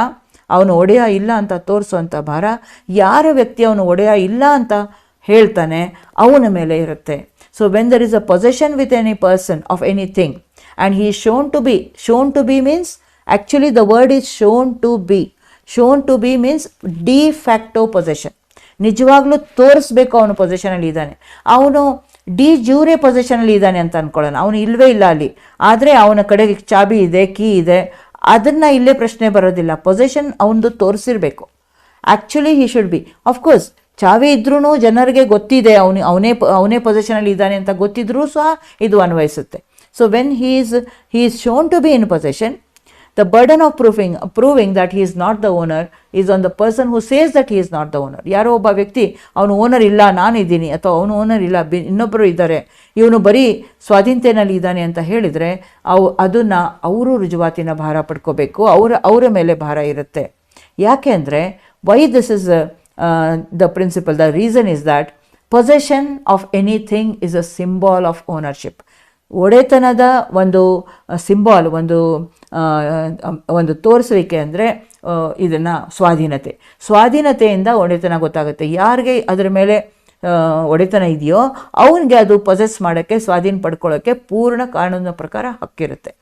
ಅವನು ಒಡೆಯ ಇಲ್ಲ ಅಂತ ತೋರಿಸೋ ಅಂಥ ಭಾರ ಯಾರ ವ್ಯಕ್ತಿ ಅವನು ಒಡೆಯ ಇಲ್ಲ ಅಂತ ಹೇಳ್ತಾನೆ ಅವನ ಮೇಲೆ ಇರುತ್ತೆ. So when there is a possession with any person of anything and he is shown to be means actually the word is shown to be means de facto possession. ನಿಜವಾಗ್ಲೂ ತೋರಿಸ್ಬೇಕು ಅವನು ಪೊಸೆಷನಲ್ಲಿ ಇದ್ದಾನೆ, ಅವನು ಡಿ ಜ್ಯೂರೆ ಪೊಸೆಷನಲ್ಲಿ ಇದ್ದಾನೆ ಅಂತ ಅಂದ್ಕೊಳ್ಳೋಣ, ಅವನು ಇಲ್ಲವೇ ಇಲ್ಲ ಅಲ್ಲಿ, ಆದರೆ ಅವನ ಕಡೆಗೆ ಚಾಬಿ ಇದೆ, ಕೀ ಇದೆ, ಅದನ್ನು ಇಲ್ಲೇ ಪ್ರಶ್ನೆ ಬರೋದಿಲ್ಲ. ಪೊಸೆಷನ್ ಅವನದು ತೋರಿಸಿರ್ಬೇಕು. Actually he should be, of course ಚಾವಿ ಇದ್ರೂ ಜನರಿಗೆ ಗೊತ್ತಿದೆ ಅವನೇ ಪೊಸೆಷನಲ್ಲಿ ಇದ್ದಾನೆ ಅಂತ ಗೊತ್ತಿದ್ರೂ ಸಹ ಇದು ಅನ್ವಯಿಸುತ್ತೆ. So when he is shown to be in possession, the burden of proving that he is not the owner is on the person who says that he is not the owner. ಯಾರೋ ಒಬ್ಬ ವ್ಯಕ್ತಿ ಅವನು ಓನರ್ ಇಲ್ಲ ನಾನಿದ್ದೀನಿ, ಅಥವಾ ಅವನು ಓನರ್ ಇಲ್ಲ ಇನ್ನೊಬ್ಬರು ಇದ್ದಾರೆ, ಇವನು ಬರೀ ಸ್ವಾಧೀನತೆಯಲ್ಲಿ ಇದ್ದಾನೆ ಅಂತ ಹೇಳಿದರೆ ಅದನ್ನು ಅವರು ರುಜುವಾತಿನ ಭಾರ ಪಡ್ಕೋಬೇಕು, ಅವರ ಮೇಲೆ ಭಾರ ಇರುತ್ತೆ. ಯಾಕೆ ಅಂದರೆ why this is the principle. The reason is that possession of anything is a symbol of ownership. ಒಡೆತನದ ಒಂದು ಸಿಂಬಾಲ್, ಒಂದು ತೋರಿಸುವಿಕೆ ಅಂದರೆ ಇದನ್ನು ಸ್ವಾಧೀನತೆಯಿಂದ ಒಡೆತನ ಗೊತ್ತಾಗುತ್ತೆ. ಯಾರಿಗೆ ಅದರ ಮೇಲೆ ಒಡೆತನ ಇದೆಯೋ ಅವನಿಗೆ ಅದು ಪೊಸೆಸ್ ಮಾಡೋಕ್ಕೆ, ಸ್ವಾಧೀನ ಪಡ್ಕೊಳ್ಳೋಕ್ಕೆ ಪೂರ್ಣ ಕಾನೂನಿನ ಪ್ರಕಾರ ಹಕ್ಕಿರುತ್ತೆ.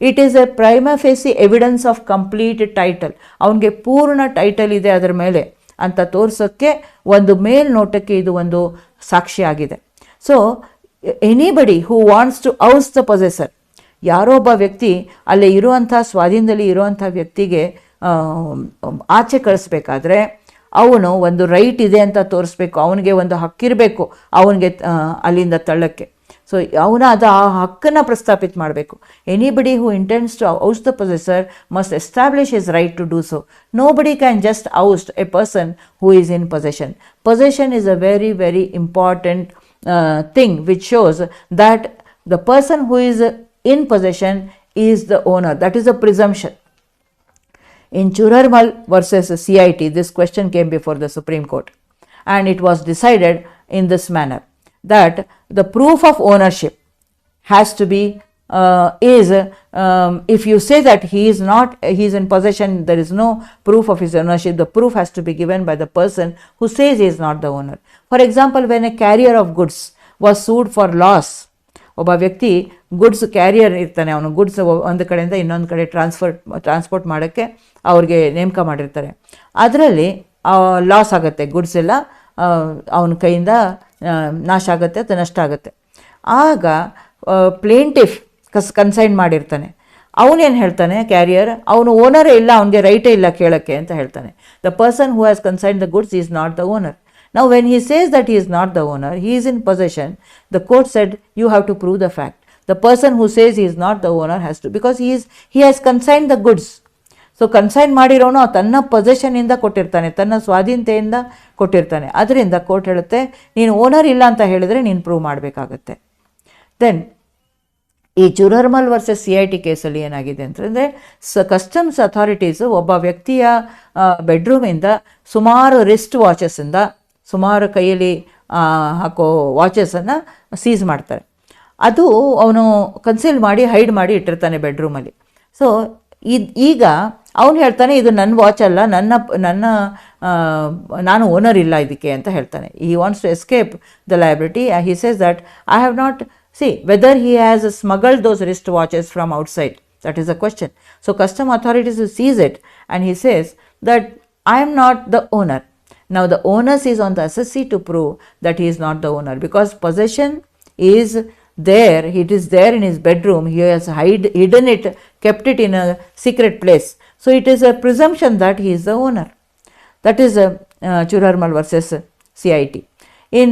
It is a prima facie evidence of complete title. ಅವನಿಗೆ ಪೂರ್ಣ ಟೈಟಲ್ ಇದೆ ಅದರ ಮೇಲೆ ಅಂತ ತೋರಿಸೋಕ್ಕೆ ಒಂದು ಮೇಲ್ನೋಟಕ್ಕೆ ಇದು ಒಂದು ಸಾಕ್ಷಿಯಾಗಿದೆ. So anybody who wants to oust the possessor, ಯಾರೋ ಒಬ್ಬ ವ್ಯಕ್ತಿ ಅಲ್ಲೇ ಇರುವಂಥ ಸ್ವಾಧೀನದಲ್ಲಿ ಇರುವಂಥ ವ್ಯಕ್ತಿಗೆ ಆಚೆ ಕಳಿಸ್ಬೇಕಾದ್ರೆ ಅವನು ಒಂದು ರೈಟ್ ಇದೆ ಅಂತ ತೋರಿಸ್ಬೇಕು, ಅವನಿಗೆ ಒಂದು ಹಕ್ಕಿರಬೇಕು ಅವನಿಗೆ ಅಲ್ಲಿಂದ ತಳ್ಳಕ್ಕೆ. ಸೊ ಅವನ ಆ ಹಕ್ಕನ್ನು ಪ್ರಸ್ತಾಪಿತ ಮಾಡಬೇಕು. Anybody who intends to oust the possessor must establish his right to do so. Nobody can just oust a person who is in possession. Possession is a very very important thing which shows that the person who is in possession is the owner. That is a presumption. In Churarmal versus CIT, this question came before the Supreme Court, and it was decided in this manner that the proof of ownership has to be if you say that he is in possession, there is no proof of his ownership. The proof has to be given by the person who says he is not the owner. For example, when a carrier of goods was sued for loss, ಒಬ್ಬ ವ್ಯಕ್ತಿ ಗುಡ್ಸ್ ಕ್ಯಾರಿಯರ್ ಇರ್ತಾನೆ, ಅವನು ಗುಡ್ಸ್ ಒಂದು ಕಡೆಯಿಂದ ಇನ್ನೊಂದು ಕಡೆ ಟ್ರಾನ್ಸ್ಪೋರ್ಟ್ ಮಾಡೋಕ್ಕೆ ಅವ್ರಿಗೆ ನೇಮಕ ಮಾಡಿರ್ತಾರೆ. ಅದರಲ್ಲಿ ಲಾಸ್ ಆಗುತ್ತೆ, ಗುಡ್ಸ್ ಎಲ್ಲ ಅವನ ಕೈಯಿಂದ ನಾಶ ಆಗುತ್ತೆ ಅಥವಾ ನಷ್ಟ ಆಗುತ್ತೆ. ಆಗ ಪ್ಲೇಂಟಿಫ್ ಕನ್ಸೈನ್ ಮಾಡಿರ್ತಾನೆ. ಅವನೇನು ಹೇಳ್ತಾನೆ, ಕ್ಯಾರಿಯರ್, ಅವನು ಓನರೇ ಇಲ್ಲ, ಅವನಿಗೆ ರೈಟೇ ಇಲ್ಲ ಕೇಳೋಕ್ಕೆ ಅಂತ ಹೇಳ್ತಾನೆ. The person who has consigned the goods is not the owner. Now when he says that he is not the owner, he is in possession, the court said you have to prove the fact. The person who says he is not the owner has to, because he has consigned the goods. ಸೊ ಕನ್ಸೈನ್ ಮಾಡಿರೋನು ತನ್ನ ಪೊಸೆಷನ್ನಿಂದ ಕೊಟ್ಟಿರ್ತಾನೆ, ತನ್ನ ಸ್ವಾಧೀನತೆಯಿಂದ ಕೊಟ್ಟಿರ್ತಾನೆ. ಅದರಿಂದ ಕೋರ್ಟ್ ಹೇಳುತ್ತೆ ನೀನು ಓನರ್ ಇಲ್ಲ ಅಂತ ಹೇಳಿದರೆ ನೀನು ಪ್ರೂವ್ ಮಾಡಬೇಕಾಗತ್ತೆ. ದೆನ್ ಈ ಚುರರ್ಮಲ್ ವರ್ಸಸ್ CIT ಕೇಸಲ್ಲಿ ಏನಾಗಿದೆ ಅಂತಂದರೆ, ಕಸ್ಟಮ್ಸ್ ಅಥಾರಿಟೀಸು ಒಬ್ಬ ವ್ಯಕ್ತಿಯ ಬೆಡ್ರೂಮಿಂದ ಸುಮಾರು ರಿಸ್ಟ್ ವಾಚಸ್ಸಿಂದ, ಸುಮಾರು ಕೈಯಲ್ಲಿ ಹಾಕೋ ವಾಚಸನ್ನು ಸೀಸ್ ಮಾಡ್ತಾರೆ. ಅದು ಅವನು ಕನ್ಸೀಲ್ ಮಾಡಿ ಹೈಡ್ ಮಾಡಿ ಇಟ್ಟಿರ್ತಾನೆ ಬೆಡ್ರೂಮಲ್ಲಿ. ಸೊ ಈಗ ಅವನು ಹೇಳ್ತಾನೆ ಇದು ನನ್ನ ವಾಚ್ ಅಲ್ಲ, ನಾನು ಓನರ್ ಇಲ್ಲ ಇದಕ್ಕೆ ಅಂತ ಹೇಳ್ತಾನೆ. He wants to escape the liability. He says that I have not whether he has smuggled those wrist watches from outside, that is a question. So custom authorities seize it and he says that I am not the owner. Now the onus is on the assessee to prove that he is not the owner, because possession is there, it is there in his bedroom, he has hidden it, kept it in a secret place. So it is a presumption that he is the owner. That is Churarmal versus CIT. In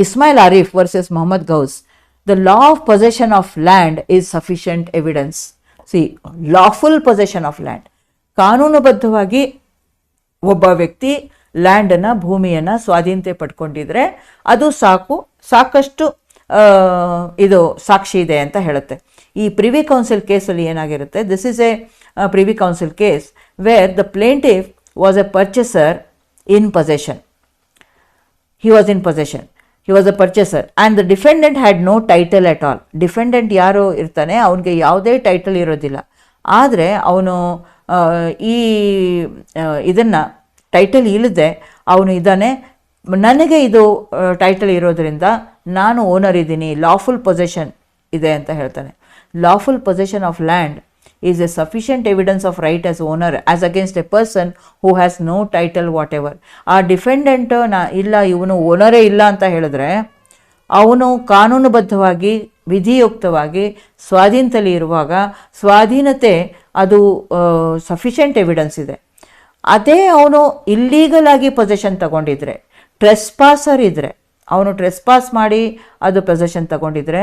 Ismail Arif versus Muhammad Ghaus, the law of possession of land is sufficient evidence. See, lawful possession of land. ಕಾನೂನುಬದ್ಧವಾಗಿ ಒಬ್ಬ ವ್ಯಕ್ತಿ ಲ್ಯಾಂಡನ್ನು, ಭೂಮಿಯನ್ನು ಸ್ವಾಧೀನತೆ ಪಡ್ಕೊಂಡಿದ್ರೆ ಅದು ಸಾಕಷ್ಟು ಇದು ಸಾಕ್ಷಿ ಇದೆ ಅಂತ ಹೇಳುತ್ತೆ. ಈ ಪ್ರಿವಿ ಕೌನ್ಸಿಲ್ ಕೇಸಲ್ಲಿ ಏನಾಗಿರುತ್ತೆ, this is a privy council case where the plaintiff was a purchaser in possession. he was in possession, he was a purchaser, and the defendant had no title at all. Defendant ಯಾರು ಇರ್ತಾನೆ ಅವನಿಗೆ ಯಾವುದೇ ಟೈಟಲ್ ಇರೋದಿಲ್ಲ. ಆದರೆ ಅವನು ಇದನ್ನು ಟೈಟಲ್ ಇಲ್ಲದೆ ಅವನು ಇದ್ದಾನೆ, ನನಗೆ ಇದು ಟೈಟಲ್ ಇರೋದರಿಂದ ನಾನು ಓನರ್ ಇದ್ದೀನಿ, ಲಾಫುಲ್ ಪೊಸೆಷನ್ ಇದೆ ಅಂತ ಹೇಳ್ತಾನೆ. Lawful possession of land is a sufficient evidence of right as owner as against a person who has no title whatever. ಆ ಡಿಫೆಂಡೆಂಟ್ ಇಲ್ಲ, ಇವನು ಓನರೇ ಇಲ್ಲ ಅಂತ ಹೇಳಿದ್ರೆ ಅವನು ಕಾನೂನುಬದ್ಧವಾಗಿ ವಿಧಿಯುಕ್ತವಾಗಿ ಸ್ವಾಧೀನತೆಯಲ್ಲಿ ಇರುವಾಗ ಸ್ವಾಧೀನತೆ ಅದು ಸಫಿಷಿಯಂಟ್ ಎವಿಡೆನ್ಸ್ ಇದೆ. ಅದೇ ಅವನು ಇಲ್ಲೀಗಲ್ ಆಗಿ ಪೊಸೆಷನ್ ತಗೊಂಡಿದ್ರೆ, ಟ್ರೆಸ್ಪಾಸರ್ ಇದ್ದರೆ, ಅವನು ಟ್ರೆಸ್ಪಾಸ್ ಮಾಡಿ ಅದು ಪೊಸೆಷನ್ ತಗೊಂಡಿದ್ರೆ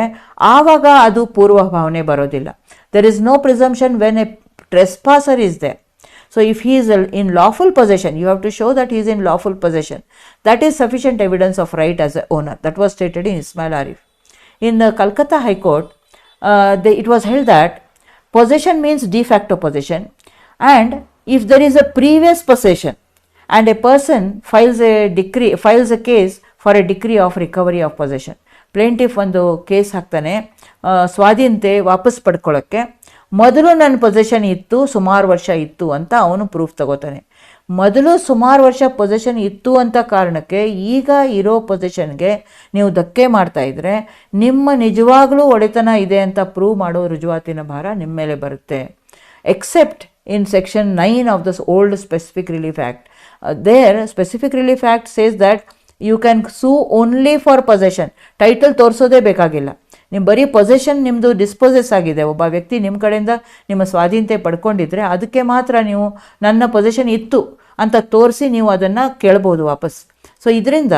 ಆವಾಗ ಅದು ಪೂರ್ವಭಾವನೆ ಬರೋದಿಲ್ಲ. There is no presumption when a trespasser is there. So if he is in lawful possession, you have to show that he is in lawful possession. That is sufficient evidence of right as an owner. That was stated in Ismail Arif. In the Calcutta High Court, it was held that possession means de facto possession, and if there is a previous possession and a person files a case for a decree of recovery of possession. Plaintiff ಒಂದು ಕೇಸ್ ಹಾಕ್ತಾನೆ ಸ್ವಾಧೀನತೆ ವಾಪಸ್ ಪಡ್ಕೊಳ್ಳೋಕ್ಕೆ. ಮೊದಲು ನನ್ನ ಪೊಸೆಷನ್ ಇತ್ತು, ಸುಮಾರು ವರ್ಷ ಇತ್ತು ಅಂತ ಅವನು ಪ್ರೂಫ್ ತಗೋತಾನೆ. ಮೊದಲು ಸುಮಾರು ವರ್ಷ ಪೊಸೆಷನ್ ಇತ್ತು ಅಂತ ಕಾರಣಕ್ಕೆ ಈಗ ಇರೋ ಪೊಸೆಷನ್ಗೆ ನೀವು ಧಕ್ಕೆ ಮಾಡ್ತಾ ಇದ್ರೆ ನಿಮ್ಮ ನಿಜವಾಗ್ಲೂ ಒಡೆತನ ಇದೆ ಅಂತ ಪ್ರೂವ್ ಮಾಡೋ ರುಜುವಾತಿನ ಭಾರ ನಿಮ್ಮ ಮೇಲೆ ಬರುತ್ತೆ. Except in section 9 of this old specific relief act. There specific relief act says that you can sue only for possession. Title ತೋರಿಸೋದೇ ಬೇಕಾಗಿಲ್ಲ. ನಿಮ್ಮ ಬರೀ ಪೊಸೆಷನ್ ನಿಮ್ಮದು ಡಿಸ್ಪೋಸೆಸ್ ಆಗಿದೆ, ಒಬ್ಬ ವ್ಯಕ್ತಿ ನಿಮ್ಮ ಕಡೆಯಿಂದ ನಿಮ್ಮ ಸ್ವಾಧೀನತೆ ಪಡ್ಕೊಂಡಿದ್ರೆ ಅದಕ್ಕೆ ಮಾತ್ರ ನೀವು ನನ್ನ ಪೊಸೆಷನ್ ಇತ್ತು ಅಂತ ತೋರಿಸಿ ನೀವು ಅದನ್ನು ಕೇಳ್ಬೋದು ವಾಪಸ್. ಸೊ ಇದರಿಂದ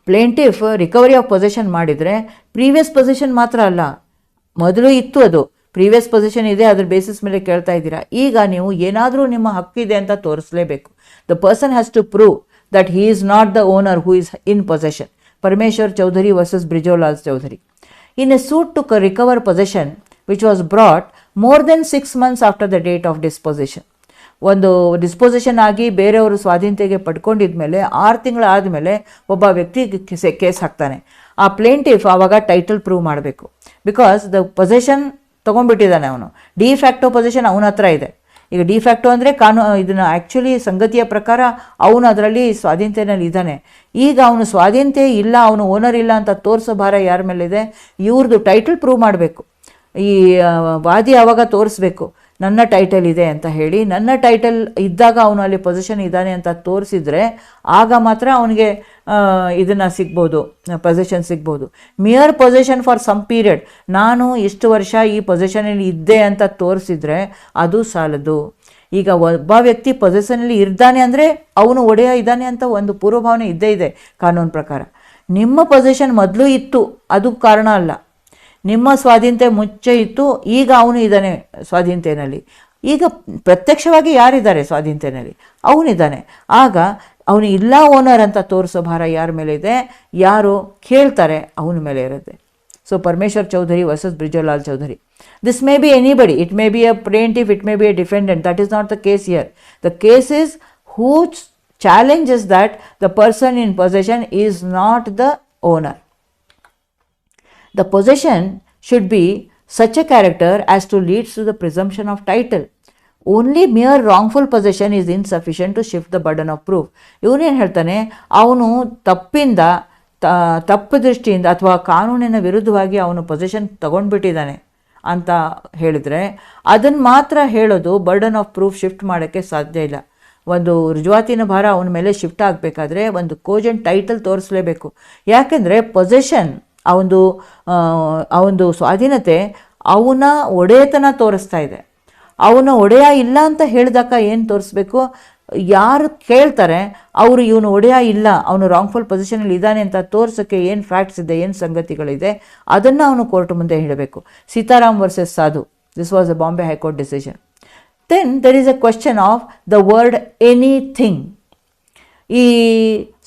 ಪ್ಲೇಂಟಿಫ್ ರಿಕವರಿ ಆಫ್ ಪೊಸೆಷನ್ ಮಾಡಿದರೆ ಪ್ರೀವಿಯಸ್ ಪೊಸೆಷನ್ ಮಾತ್ರ ಅಲ್ಲ, ಮೊದಲು ಇತ್ತು ಅದು ಪ್ರೀವಿಯಸ್ ಪೊಸಿಷನ್ ಇದೆ, ಅದ್ರ ಬೇಸಿಸ್ ಮೇಲೆ ಕೇಳ್ತಾ ಇದ್ದೀರಾ. ಈಗ ನೀವು ಏನಾದರೂ ನಿಮ್ಮ ಹಕ್ಕಿದೆ ಅಂತ ತೋರಿಸಲೇಬೇಕು. The person has to prove that he is not the owner who is in possession. Parameshwar Chaudhary versus Brijolal Chaudhary. In a suit to recover possession which was brought more than 6 months after the date of disposition. ಒಂದು ಡಿಸ್ಪೊಸಿಷನ್ ಆಗಿ ಬೇರೆಯವರು ಸ್ವಾಧೀನತೆಗೆ ಪಡ್ಕೊಂಡಿದ್ಮೇಲೆ 6 ತಿಂಗಳು ಆದಮೇಲೆ ಒಬ್ಬ ವ್ಯಕ್ತಿ ಕೇಸ್ ಹಾಕ್ತಾನೆ. ಆ ಪ್ಲೇಂಟಿಫ್ ಆವಾಗ ಟೈಟಲ್ ಪ್ರೂವ್ ಮಾಡಬೇಕು. ಬಿಕಾಸ್ ದ ಪೊಸೆಷನ್ ತೊಗೊಂಡ್ಬಿಟ್ಟಿದ್ದಾನೆ ಅವನು. ಡಿ ಫ್ಯಾಕ್ಟೋ ಪೊಸಿಷನ್ ಅವನ ಹತ್ರ ಇದೆ. ಈಗ ಡಿ ಫ್ಯಾಕ್ಟೋ ಅಂದರೆ ಇದನ್ನು ಆ್ಯಕ್ಚುಲಿ ಸಂಗತಿಯ ಪ್ರಕಾರ ಅವನು ಅದರಲ್ಲಿ ಸ್ವಾಧೀನತೆಯಲ್ಲಿ ಇದ್ದಾನೆ. ಈಗ ಅವನು ಸ್ವಾಧೀನತೆ ಇಲ್ಲ, ಅವನು ಓನರ್ ಇಲ್ಲ ಅಂತ ತೋರಿಸೋ ಭಾರ ಯಾರ ಮೇಲಿದೆ? ಇವ್ರದ್ದು ಟೈಟಲ್ ಪ್ರೂವ್ ಮಾಡಬೇಕು. ಈ ವಾದಿ ಆವಾಗ ತೋರಿಸ್ಬೇಕು ನನ್ನ ಟೈಟಲ್ ಇದೆ ಅಂತ ಹೇಳಿ. ನನ್ನ ಟೈಟಲ್ ಇದ್ದಾಗ ಅವನು ಅಲ್ಲಿ ಪೊಸಿಷನ್ ಇದ್ದಾನೆ ಅಂತ ತೋರಿಸಿದ್ರೆ ಆಗ ಮಾತ್ರ ಅವನಿಗೆ ಇದನ್ನು ಸಿಗ್ಬೋದು, ಪೊಸಿಷನ್ ಸಿಗ್ಬೋದು. Mere position for some period, ನಾನು ಇಷ್ಟು ವರ್ಷ ಈ ಪೊಸಿಷನಲ್ಲಿ ಇದ್ದೆ ಅಂತ ತೋರಿಸಿದ್ರೆ ಅದು ಸಾಲದು. ಈಗ ಒಬ್ಬ ವ್ಯಕ್ತಿ ಪೊಸಿಷನಲ್ಲಿ ಇರ್ತಾನೆ ಅಂದರೆ ಅವನು ಒಡೆಯ ಇದ್ದಾನೆ ಅಂತ ಒಂದು ಪೂರ್ವಭಾವನೆ ಇದ್ದೇ ಇದೆ ಕಾನೂನು ಪ್ರಕಾರ. ನಿಮ್ಮ ಪೊಸಿಷನ್ ಮೊದಲು ಇತ್ತು, ಅದು ಕಾರಣ ಅಲ್ಲ. ನಿಮ್ಮ ಸ್ವಾಧೀನತೆ ಮುಂಚೆ ಇತ್ತು, ಈಗ ಅವನು ಇದ್ದಾನೆ ಸ್ವಾಧೀನತೆಯಲ್ಲಿ. ಈಗ ಪ್ರತ್ಯಕ್ಷವಾಗಿ ಯಾರಿದ್ದಾರೆ ಸ್ವಾಧೀನತೆಯಲ್ಲಿ? ಅವನಿದ್ದಾನೆ. ಆಗ ಅವನು ಇಲ್ಲ ಓನರ್ ಅಂತ ತೋರಿಸೋ ಭಾರ ಯಾರ ಮೇಲೆ ಇದೆ? ಯಾರು ಕೇಳ್ತಾರೆ ಅವನ ಮೇಲೆ ಇರುತ್ತೆ. So Parameshwar Chaudhary versus Brijolal Chaudhary. This may be anybody, it may be a plaintiff, it may be a defendant. That is not the case here. The case is who challenges that the person in possession is not the owner. The possession should be such a character as to lead to the presumption of title. Only mere wrongful possession is insufficient to shift the burden of proof. ಇವನೇನು ಹೇಳ್ತಾನೆ, ಅವನು ತಪ್ಪು ದೃಷ್ಟಿಯಿಂದ ಅಥವಾ ಕಾನೂನಿನ ವಿರುದ್ಧವಾಗಿ ಅವನು ಪೊಸೆಷನ್ ತಗೊಂಡ್ಬಿಟ್ಟಿದ್ದಾನೆ ಅಂತ ಹೇಳಿದರೆ ಅದನ್ನು ಮಾತ್ರ ಹೇಳೋದು ಬರ್ಡನ್ ಆಫ್ ಪ್ರೂಫ್ ಶಿಫ್ಟ್ ಮಾಡೋಕ್ಕೆ ಸಾಧ್ಯ ಇಲ್ಲ. ಒಂದು ರುಜುವಾತಿನ ಭಾರ ಅವನ ಮೇಲೆ ಶಿಫ್ಟ್ ಆಗಬೇಕಾದ್ರೆ ಒಂದು ಕೋಜೆಂಟ್ ಟೈಟಲ್ ತೋರಿಸಲೇಬೇಕು. ಯಾಕೆಂದರೆ ಪೊಸೆಷನ್ ಅವನದು ಸ್ವಾಧೀನತೆ ಅವನ ಒಡೆತನ ತೋರಿಸ್ತಾ ಇದೆ. ಅವನ ಒಡೆಯ ಇಲ್ಲ ಅಂತ ಹೇಳಿದಾಗ ಏನು ತೋರಿಸ್ಬೇಕು? ಯಾರು ಕೇಳ್ತಾರೆ ಅವರು ಇವನು ಒಡೆಯ ಇಲ್ಲ, ಅವನು ರಾಂಗ್ಫುಲ್ ಪೊಸಿಷನಲ್ಲಿ ಇದ್ದಾನೆ ಅಂತ ತೋರ್ಸೋಕ್ಕೆ ಏನು ಫ್ಯಾಕ್ಟ್ಸ್ ಇದೆ, ಏನು ಸಂಗತಿಗಳಿದೆ, ಅದನ್ನು ಅವನು ಕೋರ್ಟ್ ಮುಂದೆ ಹೇಳಬೇಕು. ಸೀತಾರಾಮ್ ವರ್ಸಸ್ ಸಾಧು, this was a Bombay high court decision. Then there is a question of the word anything. ಈ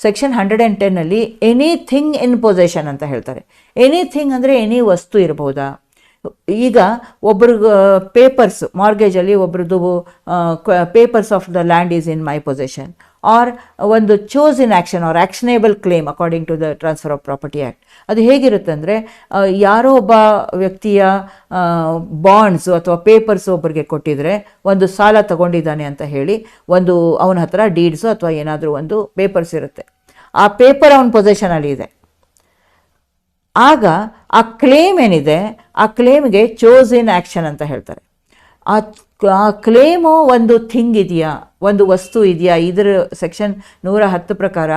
ಸೆಕ್ಷನ್ 110 ಎನಿಥಿಂಗ್ ಇನ್ ಪೊಸೆಷನ್ ಅಂತ ಹೇಳ್ತಾರೆ. ಎನಿಥಿಂಗ್ ಅಂದರೆ ಎನಿ ವಸ್ತು ಇರ್ಬೋದಾ? ಈಗ ಒಬ್ರಿಗೆ ಪೇಪರ್ಸ್, ಮಾರ್ಗೇಜಲ್ಲಿ ಒಬ್ರದ್ದು papers of the land is in my possession, or ಒಂದು chose in action or actionable claim according to the transfer of property act. ಅದು ಹೇಗಿರುತ್ತೆ ಅಂದರೆ, ಯಾರೋ ಒಬ್ಬ ವ್ಯಕ್ತಿಯ ಬಾಂಡ್ಸು ಅಥವಾ ಪೇಪರ್ಸು ಒಬ್ಬರಿಗೆ ಕೊಟ್ಟಿದ್ರೆ, ಒಂದು ಸಾಲ ತಗೊಂಡಿದ್ದಾನೆ ಅಂತ ಹೇಳಿ ಒಂದು ಅವನ ಹತ್ರ ಡೀಡ್ಸು ಅಥವಾ ಏನಾದರೂ ಒಂದು ಪೇಪರ್ಸ್ ಇರುತ್ತೆ. ಆ ಪೇಪರ್ ಅವನ ಪೊಸೆಷನಲ್ಲಿ ಇದೆ. ಆಗ ಆ ಕ್ಲೇಮ್ ಏನಿದೆ, ಆ ಕ್ಲೇಮ್ಗೆ ಚೋಸ್ ಇನ್ ಆ್ಯಕ್ಷನ್ ಅಂತ ಹೇಳ್ತಾರೆ. ಆ ಕ್ಲೇಮು ಒಂದು ಥಿಂಗ್ ಇದೆಯಾ, ಒಂದು ವಸ್ತು ಇದೆಯಾ? ಇದರ ಸೆಕ್ಷನ್ 110 ಪ್ರಕಾರ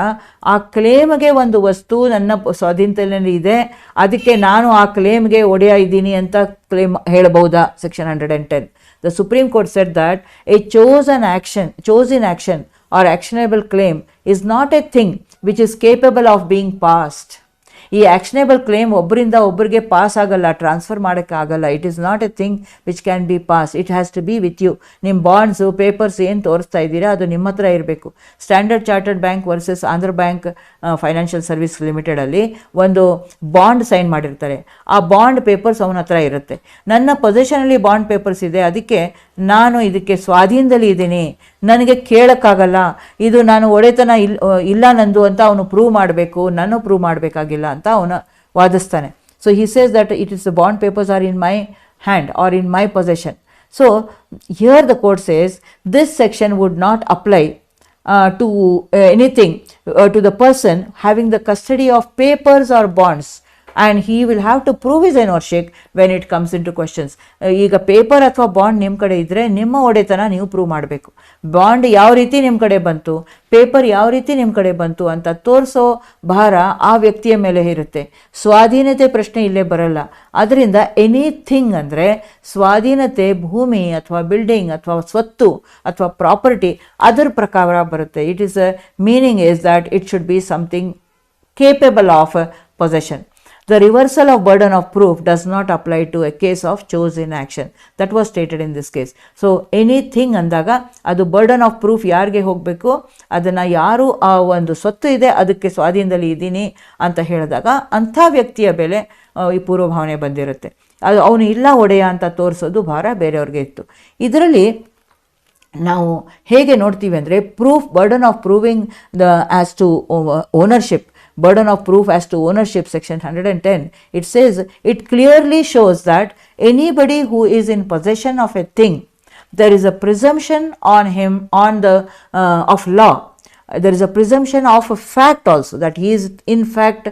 ಆ ಕ್ಲೇಮ್ಗೆ ಒಂದು ವಸ್ತು ನನ್ನ ಸ್ವಾಧೀನತೆಯಲ್ಲಿ ಇದೆ, ಅದಕ್ಕೆ ನಾನು ಆ ಕ್ಲೇಮ್ಗೆ ಒಡೆಯ ಇದ್ದೀನಿ ಅಂತ ಕ್ಲೇಮ್ ಹೇಳಬಹುದಾ? Section 110. The supreme court said that a chose in action or actionable claim is not a thing which is capable of being passed. ಈ ಆ್ಯಕ್ಷನೇಬಲ್ ಕ್ಲೇಮ್ ಒಬ್ಬರಿಂದ ಒಬ್ಬರಿಗೆ ಪಾಸ್ ಆಗಲ್ಲ, ಟ್ರಾನ್ಸ್ಫರ್ ಮಾಡೋಕ್ಕೆ ಆಗಲ್ಲ. It is not a thing which can be pass. It has to be with you. ನಿಮ್ಮ ಬಾಂಡ್ಸು ಪೇಪರ್ಸ್ ಏನು ತೋರಿಸ್ತಾ ಇದ್ದೀರಾ ಅದು ನಿಮ್ಮ ಹತ್ರ ಇರಬೇಕು. Standard chartered bank versus Andhra bank financial service ಲಿಮಿಟೆಡಲ್ಲಿ ಒಂದು ಬಾಂಡ್ ಸೈನ್ ಮಾಡಿರ್ತಾರೆ. ಆ ಬಾಂಡ್ ಪೇಪರ್ಸ್ ಅವನ ಹತ್ರ ಇರುತ್ತೆ. ನನ್ನ ಪೊಸೆಷನಲ್ಲಿ ಬಾಂಡ್ ಪೇಪರ್ಸ್ ಇದೆ, ಅದಕ್ಕೆ ನಾನು ಇದಕ್ಕೆ ಸ್ವಾಧೀನದಲ್ಲಿ ಇದ್ದೀನಿ, ನನಗೆ ಕೇಳೋಕ್ಕಾಗಲ್ಲ, ಇದು ನಾನು ಒಡೆತನ ಇಲ್ಲ ನಂದು ಅಂತ ಅವನು ಪ್ರೂವ್ ಮಾಡಬೇಕು, ನಾನು ಪ್ರೂವ್ ಮಾಡಬೇಕಾಗಿಲ್ಲ ಅಂತ ಅವನು ವಾದಿಸ್ತಾನೆ. So he says that it is the bond papers are in my hand or in my possession. So here the court says this section would not apply to anything to the person having the custody of papers or bonds, and he will have to prove his ownership when it comes into questions. ಈಗ ಪೇಪರ್ ಅಥವಾ ಬಾಂಡ್ ನಿಮ್ಮ ಕಡೆ ಇದ್ದರೆ ನಿಮ್ಮ ಒಡೆತನ ನೀವು ಪ್ರೂವ್ ಮಾಡಬೇಕು. ಬಾಂಡ್ ಯಾವ ರೀತಿ ನಿಮ್ಮ ಕಡೆ ಬಂತು, ಪೇಪರ್ ಯಾವ ರೀತಿ ನಿಮ್ಮ ಕಡೆ ಬಂತು ಅಂತ ತೋರಿಸೋ ಭಾರ ಆ ವ್ಯಕ್ತಿಯ ಮೇಲೆ ಇರುತ್ತೆ. ಸ್ವಾಧೀನತೆ ಪ್ರಶ್ನೆ ಇಲ್ಲೇ ಬರಲ್ಲ. ಅದರಿಂದ ಎನಿಥಿಂಗ್ ಅಂದರೆ ಸ್ವಾಧೀನತೆ ಭೂಮಿ ಅಥವಾ ಬಿಲ್ಡಿಂಗ್ ಅಥವಾ ಸ್ವತ್ತು ಅಥವಾ ಪ್ರಾಪರ್ಟಿ ಅದರ ಪ್ರಕಾರ ಬರುತ್ತೆ. It is meaning is that it should be something capable of possession. The reversal of burden of proof does not apply to a case of chose in action. That was stated in this case. So anything ಅಂದಾಗ ಅದು ಬರ್ಡನ್ ಆಫ್ ಪ್ರೂಫ್ ಯಾರಿಗೆ ಹೋಗಬೇಕು, ಅದನ್ನು ಯಾರು ಆ ಒಂದು ಸ್ವತ್ತು ಇದೆ ಅದಕ್ಕೆ ಸ್ವಾಧೀನದಲ್ಲಿ ಇದ್ದೀನಿ ಅಂತ ಹೇಳಿದಾಗ ಅಂಥ ವ್ಯಕ್ತಿಯ ಬೆಲೆ ಈ ಪೂರ್ವಭಾವನೆ ಬಂದಿರುತ್ತೆ. ಅದು ಅವನು ಇಲ್ಲ ಒಡೆಯ ಅಂತ ತೋರಿಸೋದು ಭಾರ ಬೇರೆಯವ್ರಿಗೆ ಇತ್ತು. ಇದರಲ್ಲಿ ನಾವು ಹೇಗೆ ನೋಡ್ತೀವಿ ಅಂದರೆ burden of proving as to ownership, burden of proof as to ownership, section 110, it says, it clearly shows that anybody who is in possession of a thing, there is a presumption on him of law. There is a presumption of a fact also, that he is in fact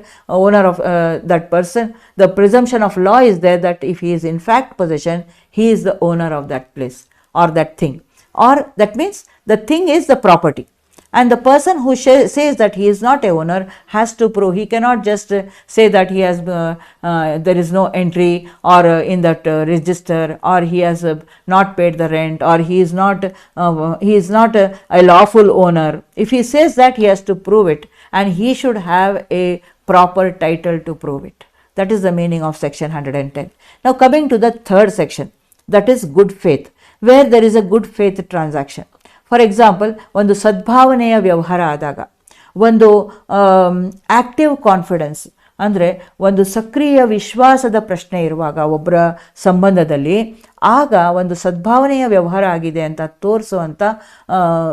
owner of that person. The presumption of law is there that if he is in fact possession, he is the owner of that place or that thing, or that means the thing is the property. And the person who says that he is not a owner has to prove. He cannot just say that he has there is no entry or in that register, or he has not paid the rent, or he is not a lawful owner. If he says that, he has to prove it, and he should have a proper title to prove it. That is the meaning of section 110. Now coming to the third section, that is good faith, where there is a good faith transaction. For example, ಒಂದು ಸದ್ಭಾವನೆಯ ವ್ಯವಹಾರ ಆದಾಗ, ಒಂದು ಆಕ್ಟಿವ್ ಕಾನ್ಫಿಡೆನ್ಸ್ ಅಂದರೆ ಒಂದು ಸಕ್ರಿಯ ವಿಶ್ವಾಸದ ಪ್ರಶ್ನೆ ಇರುವಾಗ ಒಬ್ಬರ ಸಂಬಂಧದಲ್ಲಿ, ಆಗ ಒಂದು ಸದ್ಭಾವನೆಯ ವ್ಯವಹಾರ ಆಗಿದೆ ಅಂತ ತೋರಿಸುವಂಥ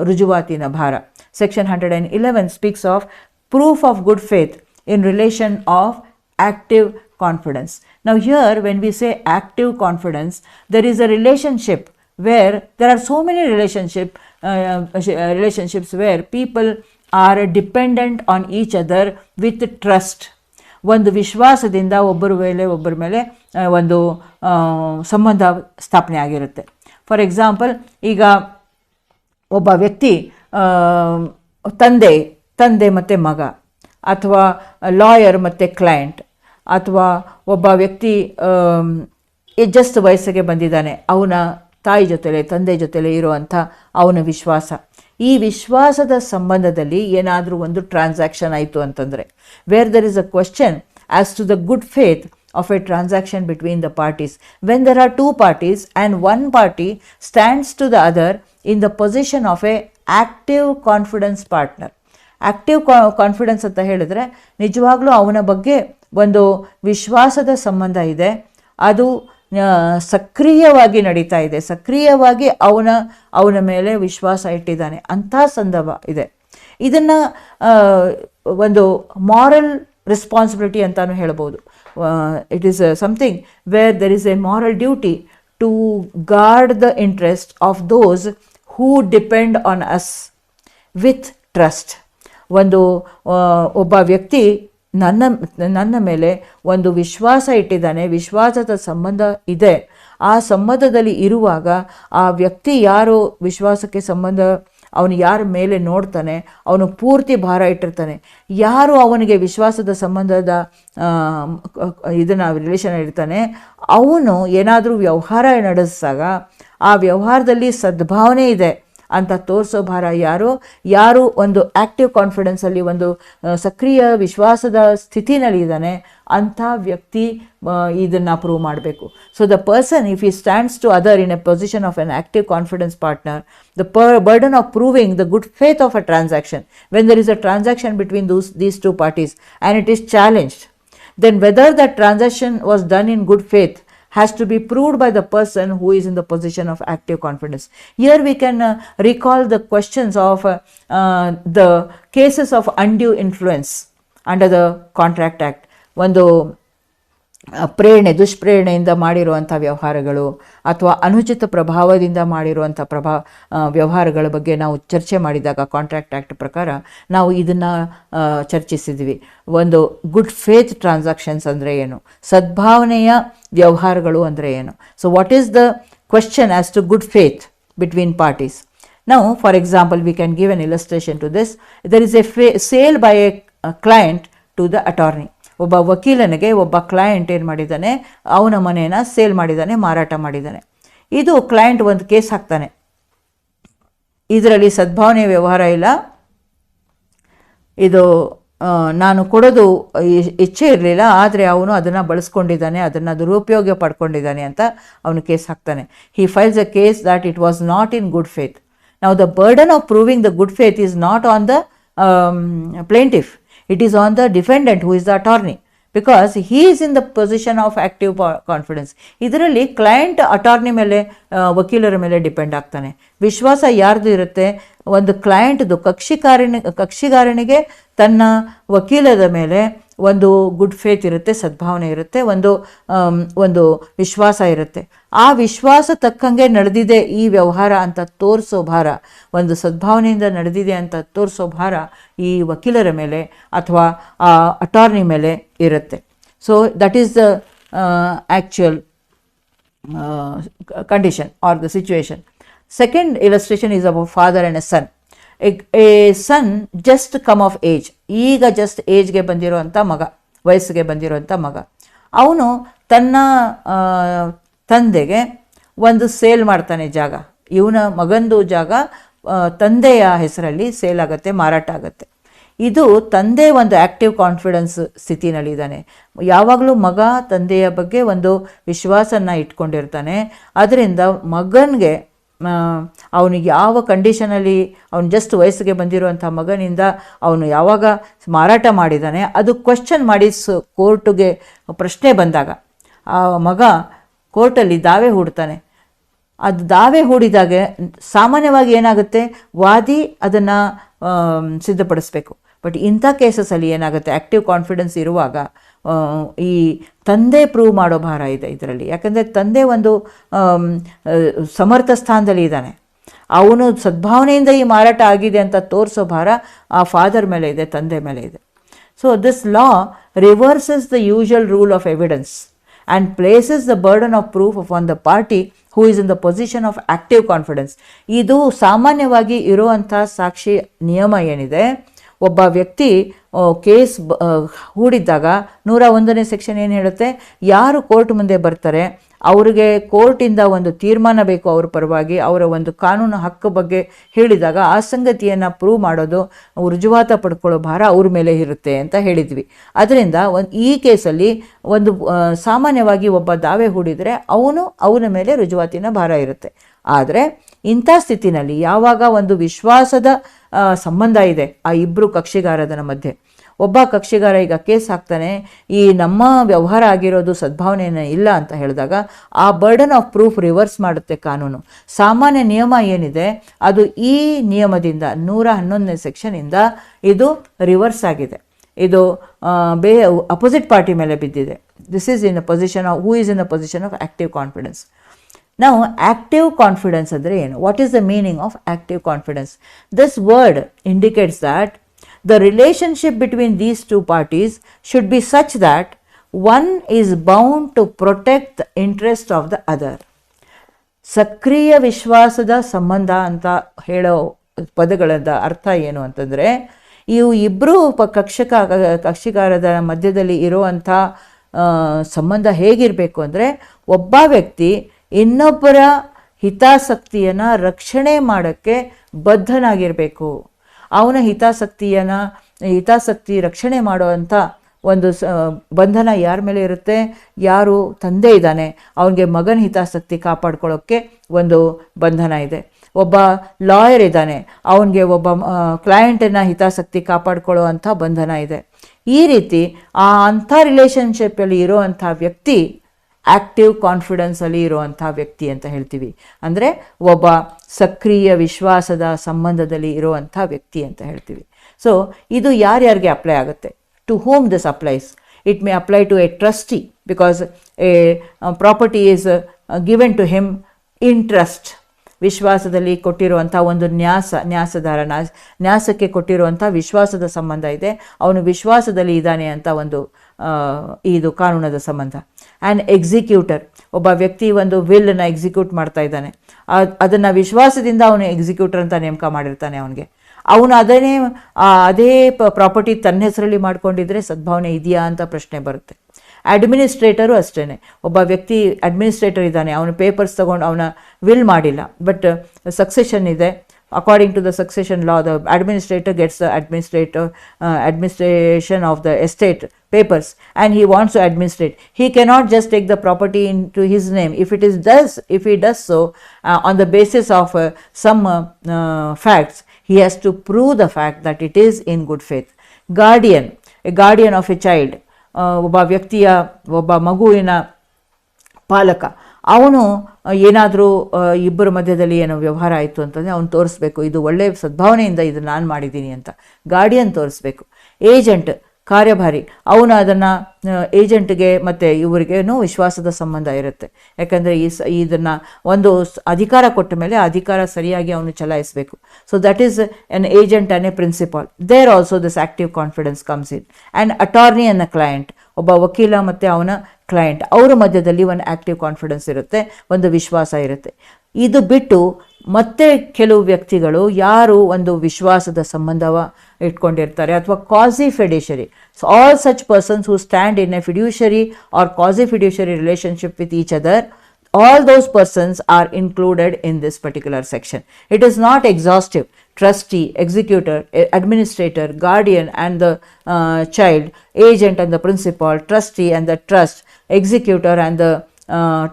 ರುಜುವಾತಿನ ಭಾರ. Section 111 speaks of proof of good faith in relation of active confidence. Now here when we say active confidence, there is a relationship where there are so many relationships where people are dependent on each other with trust. ಒಂದು ವಿಶ್ವಾಸದಿಂದ ಒಬ್ಬರ ಮೇಲೆ ಒಂದು ಸಂಬಂಧ ಸ್ಥಾಪನೆ ಆಗಿರುತ್ತೆ. ಫಾರ್ ಎಕ್ಸಾಂಪಲ್, ಈಗ ಒಬ್ಬ ವ್ಯಕ್ತಿ ತಂದೆ ಮತ್ತು ಮಗ, ಅಥವಾ ಲಾಯರ್ ಮತ್ತು ಕ್ಲೈಂಟ್, ಅಥವಾ ಒಬ್ಬ ವ್ಯಕ್ತಿ ಜಸ್ಟ್ ವಯಸ್ಸಿಗೆ ಬಂದಿದ್ದಾನೆ, ಅವನ ತಾಯಿ ಜೊತೆಲೆ ತಂದೆ ಜೊತೆಲೆ ಇರುವಂಥ ಅವನ ವಿಶ್ವಾಸ. ಈ ವಿಶ್ವಾಸದ ಸಂಬಂಧದಲ್ಲಿ ಏನಾದರೂ ಒಂದು ಟ್ರಾನ್ಸಾಕ್ಷನ್ ಆಯಿತು ಅಂತಂದರೆ, where there is a question as to the good faith of a transaction between the parties, when there are two parties and one party stands to the other in the position of a active confidence partner. Active confidence ಅಂತ ಹೇಳಿದ್ರೆ ನಿಜವಾಗ್ಲೂ ಅವನ ಬಗ್ಗೆ ಒಂದು ವಿಶ್ವಾಸದ ಸಂಬಂಧ ಇದೆ, ಅದು ಸಕ್ರಿಯವಾಗಿ ನಡೀತಾ ಇದೆ, ಸಕ್ರಿಯವಾಗಿ ಅವನ ಮೇಲೆ ವಿಶ್ವಾಸ ಇಟ್ಟಿದ್ದಾನೆ, ಅಂಥ ಸಂದರ್ಭ ಇದೆ. ಇದನ್ನು ಒಂದು ಮಾರಲ್ ರೆಸ್ಪಾನ್ಸಿಬಿಲಿಟಿ ಅಂತಾನು ಹೇಳ್ಬೋದು. It is something where there is a moral duty to guard the interest of those who depend on us with trust. ಒಬ್ಬ ವ್ಯಕ್ತಿ ನನ್ನ ಮೇಲೆ ಒಂದು ವಿಶ್ವಾಸ ಇಟ್ಟಿದ್ದಾನೆ, ವಿಶ್ವಾಸದ ಸಂಬಂಧ ಇದೆ. ಆ ಸಂಬಂಧದಲ್ಲಿ ಇರುವಾಗ ಆ ವ್ಯಕ್ತಿ ಯಾರು ವಿಶ್ವಾಸಕ್ಕೆ ಸಂಬಂಧ, ಅವನು ಯಾರ ಮೇಲೆ ನೋಡ್ತಾನೆ, ಅವನು ಪೂರ್ತಿ ಭಾರ ಇಟ್ಟಿರ್ತಾನೆ. ಯಾರು ಅವನಿಗೆ ವಿಶ್ವಾಸದ ಸಂಬಂಧದ ಇದನ್ನು ರಿಲೇಷನ್ ಇರ್ತಾನೆ, ಅವನು ಏನಾದರೂ ವ್ಯವಹಾರ ನಡೆಸಿದಾಗ ಆ ವ್ಯವಹಾರದಲ್ಲಿ ಸದ್ಭಾವನೆ ಇದೆ ಅಂತ ತೋರಿಸೋ ಭಾರ ಯಾರು ಒಂದು ಆ್ಯಕ್ಟಿವ್ ಕಾನ್ಫಿಡೆನ್ಸಲ್ಲಿ, ಒಂದು ಸಕ್ರಿಯ ವಿಶ್ವಾಸದ ಸ್ಥಿತಿನಲ್ಲಿ ಇದ್ದಾನೆ, ಅಂಥ ವ್ಯಕ್ತಿ ಇದನ್ನು ಪ್ರೂವ್ ಮಾಡಬೇಕು. So the person, if he stands to other in a position of an active confidence partner, the burden of proving the good faith of a transaction, when there is a transaction between these two parties and it is challenged, then whether that transaction was done in good faith has to be proved by the person who is in the position of active confidence. Here we can recall the questions of the cases of undue influence under the Contract Act. ಒಂದು ದುಷ್ಪ್ರೇರಣೆಯಿಂದ ಮಾಡಿರುವಂಥ ವ್ಯವಹಾರಗಳು ಅಥವಾ ಅನುಚಿತ ಪ್ರಭಾವದಿಂದ ಮಾಡಿರುವಂಥ ವ್ಯವಹಾರಗಳ ಬಗ್ಗೆ ನಾವು ಚರ್ಚೆ ಮಾಡಿದಾಗ ಕಾಂಟ್ರಾಕ್ಟ್ ಆ್ಯಕ್ಟ್ ಪ್ರಕಾರ ನಾವು ಇದನ್ನು ಚರ್ಚಿಸಿದ್ವಿ. ಒಂದು ಗುಡ್ ಫೇತ್ ಟ್ರಾನ್ಸಾಕ್ಷನ್ಸ್ ಅಂದರೆ ಏನು, ಸದ್ಭಾವನೆಯ ವ್ಯವಹಾರಗಳು ಅಂದರೆ ಏನು. So what is the question as to good faith between parties? Now, for example, we can give an illustration to this. There is a sale by a client to the attorney. ಒಬ್ಬ ವಕೀಲನಿಗೆ ಒಬ್ಬ ಕ್ಲೈಂಟ್ ಏನು ಮಾಡಿದ್ದಾನೆ, ಅವನ ಮನೆಯನ್ನು ಸೇಲ್ ಮಾಡಿದ್ದಾನೆ, ಮಾರಾಟ ಮಾಡಿದ್ದಾನೆ. ಇದು ಕ್ಲೈಂಟ್ ಒಂದು ಕೇಸ್ ಹಾಕ್ತಾನೆ. ಇದರಲ್ಲಿ ಸದ್ಭಾವನೆ ವ್ಯವಹಾರ ಇಲ್ಲ, ಇದು ನಾನು ಕೊಡೋದು ಇಚ್ಛೆ ಇರಲಿಲ್ಲ, ಆದರೆ ಅವನು ಅದನ್ನು ಬಳಸ್ಕೊಂಡಿದ್ದಾನೆ, ಅದನ್ನು ದುರುಪಯೋಗ ಪಡ್ಕೊಂಡಿದ್ದಾನೆ ಅಂತ ಅವನು ಕೇಸ್ ಹಾಕ್ತಾನೆ. He files a case that it was not in good faith. Now the burden of proving the good faith is not on the plaintiff, it is on the defendant who is the attorney, because he is in the position of active confidence. ಇದರಲ್ಲಿ ಕ್ಲೈಂಟ್ ಅಟಾರ್ನಿ ಮೇಲೆ ವಕೀಲರ ಮೇಲೆ ಡಿಪೆಂಡ್ ಆಗ್ತಾನೆ. ವಿಶ್ವಾಸ ಯಾರ್ದು ಇರುತ್ತೆ? ಒಂದು ಕ್ಲೈಂಟ್ದು ಕಕ್ಷಿಗಾರನಿಗೆ ತನ್ನ ವಕೀಲದ ಮೇಲೆ ಒಂದು ಗುಡ್ ಫೇತ್ ಇರುತ್ತೆ, ಸದ್ಭಾವನೆ ಇರುತ್ತೆ, ಒಂದು ವಿಶ್ವಾಸ ಇರುತ್ತೆ. ಆ ವಿಶ್ವಾಸ ತಕ್ಕಂಗೆ ನಡೆದಿದೆ ಈ ವ್ಯವಹಾರ ಅಂತ ತೋರಿಸೋ ಭಾರ, ಒಂದು ಸದ್ಭಾವನೆಯಿಂದ ನಡೆದಿದೆ ಅಂತ ತೋರಿಸೋ ಭಾರ ಈ ವಕೀಲರ ಮೇಲೆ ಅಥವಾ ಆ ಅಟಾರ್ನಿ ಮೇಲೆ ಇರುತ್ತೆ. So that is the actual condition are the situation. Second illustration is about father and a son. A son just come of age, ಈಗ ಜಸ್ಟ್ ಏಜ್ಗೆ ಬಂದಿರುವಂಥ ಮಗ, ವಯಸ್ಸಿಗೆ ಬಂದಿರುವಂಥ ಮಗ, ಅವನು ತನ್ನ ತಂದೆಗೆ ಒಂದು ಸೇಲ್ ಮಾಡ್ತಾನೆ ಜಾಗ. ಇವನ ಮಗಂದು ಜಾಗ ತಂದೆಯ ಹೆಸರಲ್ಲಿ ಸೇಲ್ ಆಗುತ್ತೆ, ಮಾರಾಟ ಆಗುತ್ತೆ. ಇದು ತಂದೆ ಒಂದು ಆ್ಯಕ್ಟಿವ್ ಕಾನ್ಫಿಡೆನ್ಸ್ ಸ್ಥಿತಿನಲ್ಲಿದ್ದಾನೆ. ಯಾವಾಗಲೂ ಮಗ ತಂದೆಯ ಬಗ್ಗೆ ಒಂದು ವಿಶ್ವಾಸನ ಇಟ್ಕೊಂಡಿರ್ತಾನೆ. ಅದರಿಂದ ಮಗನಿಗೆ ಅವನಿಗೆ ಯಾವ ಕಂಡೀಷನಲ್ಲಿ, ಅವನು ಜಸ್ಟ್ ವಯಸ್ಸಿಗೆ ಬಂದಿರುವಂಥ ಮಗನಿಂದ ಅವನು ಯಾವಾಗ ಮಾರಾಟ ಮಾಡಿದ್ದಾನೆ ಅದು ಕ್ವೆಶ್ಚನ್ ಮಾಡಿ ಕೋರ್ಟ್ಗೆ ಪ್ರಶ್ನೆ ಬಂದಾಗ ಆ ಮಗ ಕೋರ್ಟಲ್ಲಿ ದಾವೆ ಹೂಡ್ತಾನೆ. ಅದು ದಾವೆ ಹೂಡಿದಾಗ ಸಾಮಾನ್ಯವಾಗಿ ಏನಾಗುತ್ತೆ, ವಾದಿ ಅದನ್ನು ಸಿದ್ಧಪಡಿಸ್ಬೇಕು. ಬಟ್ ಇಂಥ ಕೇಸಸಲ್ಲಿ ಏನಾಗುತ್ತೆ, ಆ್ಯಕ್ಟಿವ್ ಕಾನ್ಫಿಡೆನ್ಸ್ ಇರುವಾಗ ಈ ತಂದೆ ಪ್ರೂವ್ ಮಾಡೋ ಭಾರ ಇದೆ ಇದರಲ್ಲಿ. ಯಾಕಂದರೆ ತಂದೆ ಒಂದು ಸಮರ್ಥ ಸ್ಥಾನದಲ್ಲಿ ಇದ್ದಾನೆ, ಅವನು ಸದ್ಭಾವನೆಯಿಂದ ಈ ಮಾರಾಟ ಆಗಿದೆ ಅಂತ ತೋರಿಸೋ ಭಾರ ಆ ಫಾದರ್ ಮೇಲೆ ಇದೆ, ತಂದೆ ಮೇಲೆ ಇದೆ. So this law reverses the usual rule of evidence and places the burden of proof upon the party who is in the position of active confidence. ಇದು ಸಾಮಾನ್ಯವಾಗಿ ಇರುವಂಥ ಸಾಕ್ಷಿ ನಿಯಮ ಏನಿದೆ, ಒಬ್ಬ ವ್ಯಕ್ತಿ ಕೇಸ್ ಹೂಡಿದ್ದಾಗ 101ನೇ ಸೆಕ್ಷನ್ ಏನು ಹೇಳುತ್ತೆ, ಯಾರು ಕೋರ್ಟ್ ಮುಂದೆ ಬರ್ತಾರೆ ಅವರಿಗೆ ಕೋರ್ಟಿಂದ ಒಂದು ತೀರ್ಮಾನ ಬೇಕು ಅವ್ರ ಪರವಾಗಿ, ಅವರ ಒಂದು ಕಾನೂನು ಹಕ್ಕು ಬಗ್ಗೆ ಹೇಳಿದಾಗ ಆ ಸಂಗತಿಯನ್ನು ಪ್ರೂವ್ ಮಾಡೋದು, ರುಜುವಾತ ಪಡ್ಕೊಳ್ಳೋ ಭಾರ ಅವ್ರ ಮೇಲೆ ಇರುತ್ತೆ ಅಂತ ಹೇಳಿದ್ವಿ. ಅದರಿಂದ ಈ ಕೇಸಲ್ಲಿ ಒಂದು ಸಾಮಾನ್ಯವಾಗಿ ಒಬ್ಬ ದಾವೆ ಹೂಡಿದರೆ ಅವನ ಮೇಲೆ ರುಜುವಾತಿನ ಭಾರ ಇರುತ್ತೆ. ಆದರೆ ಇಂಥ ಸ್ಥಿತಿನಲ್ಲಿ ಯಾವಾಗ ಒಂದು ವಿಶ್ವಾಸದ ಸಂಬಂಧ ಇದೆ ಆ ಇಬ್ಬರು ಕಕ್ಷಿಗಾರರ ಮಧ್ಯೆ, ಒಬ್ಬ ಕಕ್ಷಿಗಾರ ಈಗ ಕೇಸ್ ಹಾಕ್ತಾನೆ, ಈ ನಮ್ಮ ವ್ಯವಹಾರ ಆಗಿರೋದು ಸದ್ಭಾವನೆಯೇ ಇಲ್ಲ ಅಂತ ಹೇಳಿದಾಗ ಆ ಬರ್ಡನ್ ಆಫ್ ಪ್ರೂಫ್ ರಿವರ್ಸ್ ಮಾಡುತ್ತೆ ಕಾನೂನು. ಸಾಮಾನ್ಯ ನಿಯಮ ಏನಿದೆ ಅದು ಈ ನಿಯಮದಿಂದ 111ನೇ ಸೆಕ್ಷನಿಂದ ಇದು ರಿವರ್ಸ್ ಆಗಿದೆ. ಇದು ಅಪೋಸಿಟ್ ಪಾರ್ಟಿ ಮೇಲೆ ಬಿದ್ದಿದೆ. This is in a position of who is in a position of active confidence. Now, active confidence ಅಂದರೆ ಏನು? What is the meaning of active confidence? This word indicates that the relationship between these two parties should be such that one is bound to protect the interest of the other. ಸಕ್ರಿಯ ವಿಶ್ವಾಸದ ಸಂಬಂಧ ಅಂತ ಹೇಳೋ ಪದಗಳದ ಅರ್ಥ ಏನು ಅಂತಂದರೆ, ಇವು ಇಬ್ಬರು ಕಕ್ಷಿಗಾರದ ಮಧ್ಯದಲ್ಲಿ ಇರುವಂಥ ಸಂಬಂಧ ಹೇಗಿರಬೇಕು ಅಂದರೆ, ಒಬ್ಬ ವ್ಯಕ್ತಿ ಇನ್ನೊಬ್ಬರ ಹಿತಾಸಕ್ತಿಯನ್ನು ರಕ್ಷಣೆ ಮಾಡೋಕ್ಕೆ ಬದ್ಧನಾಗಿರಬೇಕು. ಅವನ ಹಿತಾಸಕ್ತಿ ರಕ್ಷಣೆ ಮಾಡುವಂಥ ಒಂದು ಬಂಧನ ಯಾರ ಮೇಲೆ ಇರುತ್ತೆ, ಯಾರು ತಂದೆ ಇದ್ದಾನೆ ಅವನಿಗೆ ಮಗನ ಹಿತಾಸಕ್ತಿ ಕಾಪಾಡ್ಕೊಳ್ಳೋಕ್ಕೆ ಒಂದು ಬಂಧನ ಇದೆ. ಒಬ್ಬ ಲಾಯರ್ ಇದ್ದಾನೆ, ಅವನಿಗೆ ಒಬ್ಬ ಕ್ಲೈಂಟನ್ನು ಹಿತಾಸಕ್ತಿ ಕಾಪಾಡ್ಕೊಳ್ಳೋ ಅಂಥ ಬಂಧನ ಇದೆ. ಈ ರೀತಿ ಅಂಥ ರಿಲೇಷನ್ಶಿಪ್ಪಲ್ಲಿ ಇರೋವಂಥ ವ್ಯಕ್ತಿ ಆಕ್ಟಿವ್ ಕಾನ್ಫಿಡೆನ್ಸಲ್ಲಿ ಇರುವಂಥ ವ್ಯಕ್ತಿ ಅಂತ ಹೇಳ್ತೀವಿ. ಅಂದರೆ ಒಬ್ಬ ಸಕ್ರಿಯ ವಿಶ್ವಾಸದ ಸಂಬಂಧದಲ್ಲಿ ಇರುವಂಥ ವ್ಯಕ್ತಿ ಅಂತ ಹೇಳ್ತೀವಿ. ಸೊ ಇದು ಯಾರ್ಯಾರಿಗೆ ಅಪ್ಲೈ ಆಗುತ್ತೆ? To whom this applies? It may apply to a trustee because a property is given to him in trust. ವಿಶ್ವಾಸದಲ್ಲಿ ಕೊಟ್ಟಿರುವಂಥ ಒಂದು ನ್ಯಾಸದಾರ ನ್ಯಾಸಕ್ಕೆ ಕೊಟ್ಟಿರುವಂಥ ವಿಶ್ವಾಸದ ಸಂಬಂಧ ಇದೆ, ಅವನು ವಿಶ್ವಾಸದಲ್ಲಿ ಇದ್ದಾನೆ ಅಂತ ಒಂದು ಇದು ಕಾನೂನದ ಸಂಬಂಧ. ಆ್ಯಂಡ್ ಎಕ್ಸಿಕ್ಯೂಟರ್, ಒಬ್ಬ ವ್ಯಕ್ತಿ ಒಂದು ವಿಲ್ಲನ್ನು ಎಕ್ಸಿಕ್ಯೂಟ್ ಮಾಡ್ತಾ ಇದ್ದಾನೆ, ಅದನ್ನು ವಿಶ್ವಾಸದಿಂದ ಅವನು ಎಕ್ಸಿಕ್ಯೂಟರ್ ಅಂತ ನೇಮಕ ಮಾಡಿರ್ತಾನೆ. ಅವನು ಅದೇ ಪ್ರಾಪರ್ಟಿ ತನ್ನ ಹೆಸರಲ್ಲಿ ಮಾಡ್ಕೊಂಡಿದ್ರೆ ಸದ್ಭಾವನೆ ಇದೆಯಾ ಅಂತ ಪ್ರಶ್ನೆ ಬರುತ್ತೆ. ಅಡ್ಮಿನಿಸ್ಟ್ರೇಟರು ಅಷ್ಟೇ, ಒಬ್ಬ ವ್ಯಕ್ತಿ ಅಡ್ಮಿನಿಸ್ಟ್ರೇಟರ್ ಇದ್ದಾನೆ, ಅವನು ಪೇಪರ್ಸ್ ತಗೊಂಡು ಅವನ ವಿಲ್ ಮಾಡಿಲ್ಲ, ಬಟ್ ಸಕ್ಸೆಷನ್ ಇದೆ. According to the succession law, the administrator gets the administration of the estate papers and he wants to administrate. He cannot just take the property into his name. If he does so on the basis of some facts, he has to prove the fact that it is in good faith. Guardian, a guardian of a child, ಒಬ್ಬ ವ್ಯಕ್ತಿಯ ಒಬ್ಬ ಮಗುವಿನ ಪಾಲಕ, ಅವನು ಏನಾದರೂ ಇಬ್ಬರ ಮಧ್ಯದಲ್ಲಿ ಏನೋ ವ್ಯವಹಾರ ಆಯಿತು ಅಂತಂದರೆ ಅವನು ತೋರಿಸ್ಬೇಕು, ಇದು ಒಳ್ಳೆಯ ಸದ್ಭಾವನೆಯಿಂದ ಇದು ನಾನು ಮಾಡಿದ್ದೀನಿ ಅಂತ ಗಾರ್ಡಿಯನ್ ತೋರಿಸ್ಬೇಕು. ಏಜೆಂಟ್, ಕಾರ್ಯಭಾರಿ, ಅವನು ಅದನ್ನು ಏಜೆಂಟ್ಗೆ ಮತ್ತು ಇವರಿಗೇನೂ ವಿಶ್ವಾಸದ ಸಂಬಂಧ ಇರುತ್ತೆ. ಯಾಕಂದರೆ ಇದನ್ನು ಒಂದು ಅಧಿಕಾರ ಕೊಟ್ಟ ಮೇಲೆ ಅಧಿಕಾರ ಸರಿಯಾಗಿ ಅವನು ಚಲಾಯಿಸಬೇಕು. So that is an agent and a principal. There also this active confidence comes in. And attorney and a client, ಒಬ್ಬ ವಕೀಲ ಮತ್ತು ಅವನ ಕ್ಲೈಂಟ್, ಅವರ ಮಧ್ಯದಲ್ಲಿ ಒಂದು ಆ್ಯಕ್ಟಿವ್ ಕಾನ್ಫಿಡೆನ್ಸ್ ಇರುತ್ತೆ, ಒಂದು ವಿಶ್ವಾಸ ಇರುತ್ತೆ. ಇದು ಬಿಟ್ಟು ಮತ್ತೆ ಕೆಲವು ವ್ಯಕ್ತಿಗಳು ಯಾರು ಒಂದು ವಿಶ್ವಾಸದ ಸಂಬಂಧವ ಇಟ್ಕೊಂಡಿರ್ತಾರೆ ಅಥವಾ quasi fiduciary. So all such persons who stand in a fiduciary or quasi fiduciary relationship with each other, all those persons are included in this particular section. It is not exhaustive. Trustee, executor, administrator, guardian and the child, agent and the principal, trustee and the trust, executor and the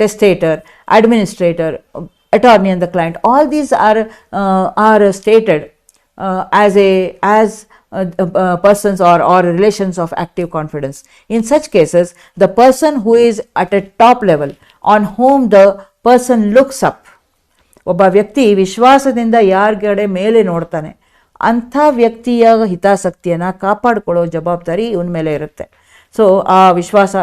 testator, administrator, attorney and the client. All these are stated as persons or relations of active confidence. In such cases, the person who is at a top level, on whom the person looks up, ಒಬ್ಬ ವ್ಯಕ್ತಿ ವಿಶ್ವಾಸದಿಂದ ಯಾರ್ಗಡೆ ಮೇಲೆ ನೋಡ್ತಾನೆ, ಅಂಥ ವ್ಯಕ್ತಿಯ ಹಿತಾಸಕ್ತಿಯನ್ನು ಕಾಪಾಡಿಕೊಳ್ಳೋ ಜವಾಬ್ದಾರಿ ಇವನ ಮೇಲೆ ಇರುತ್ತೆ. ಸೊ ಆ ವಿಶ್ವಾಸ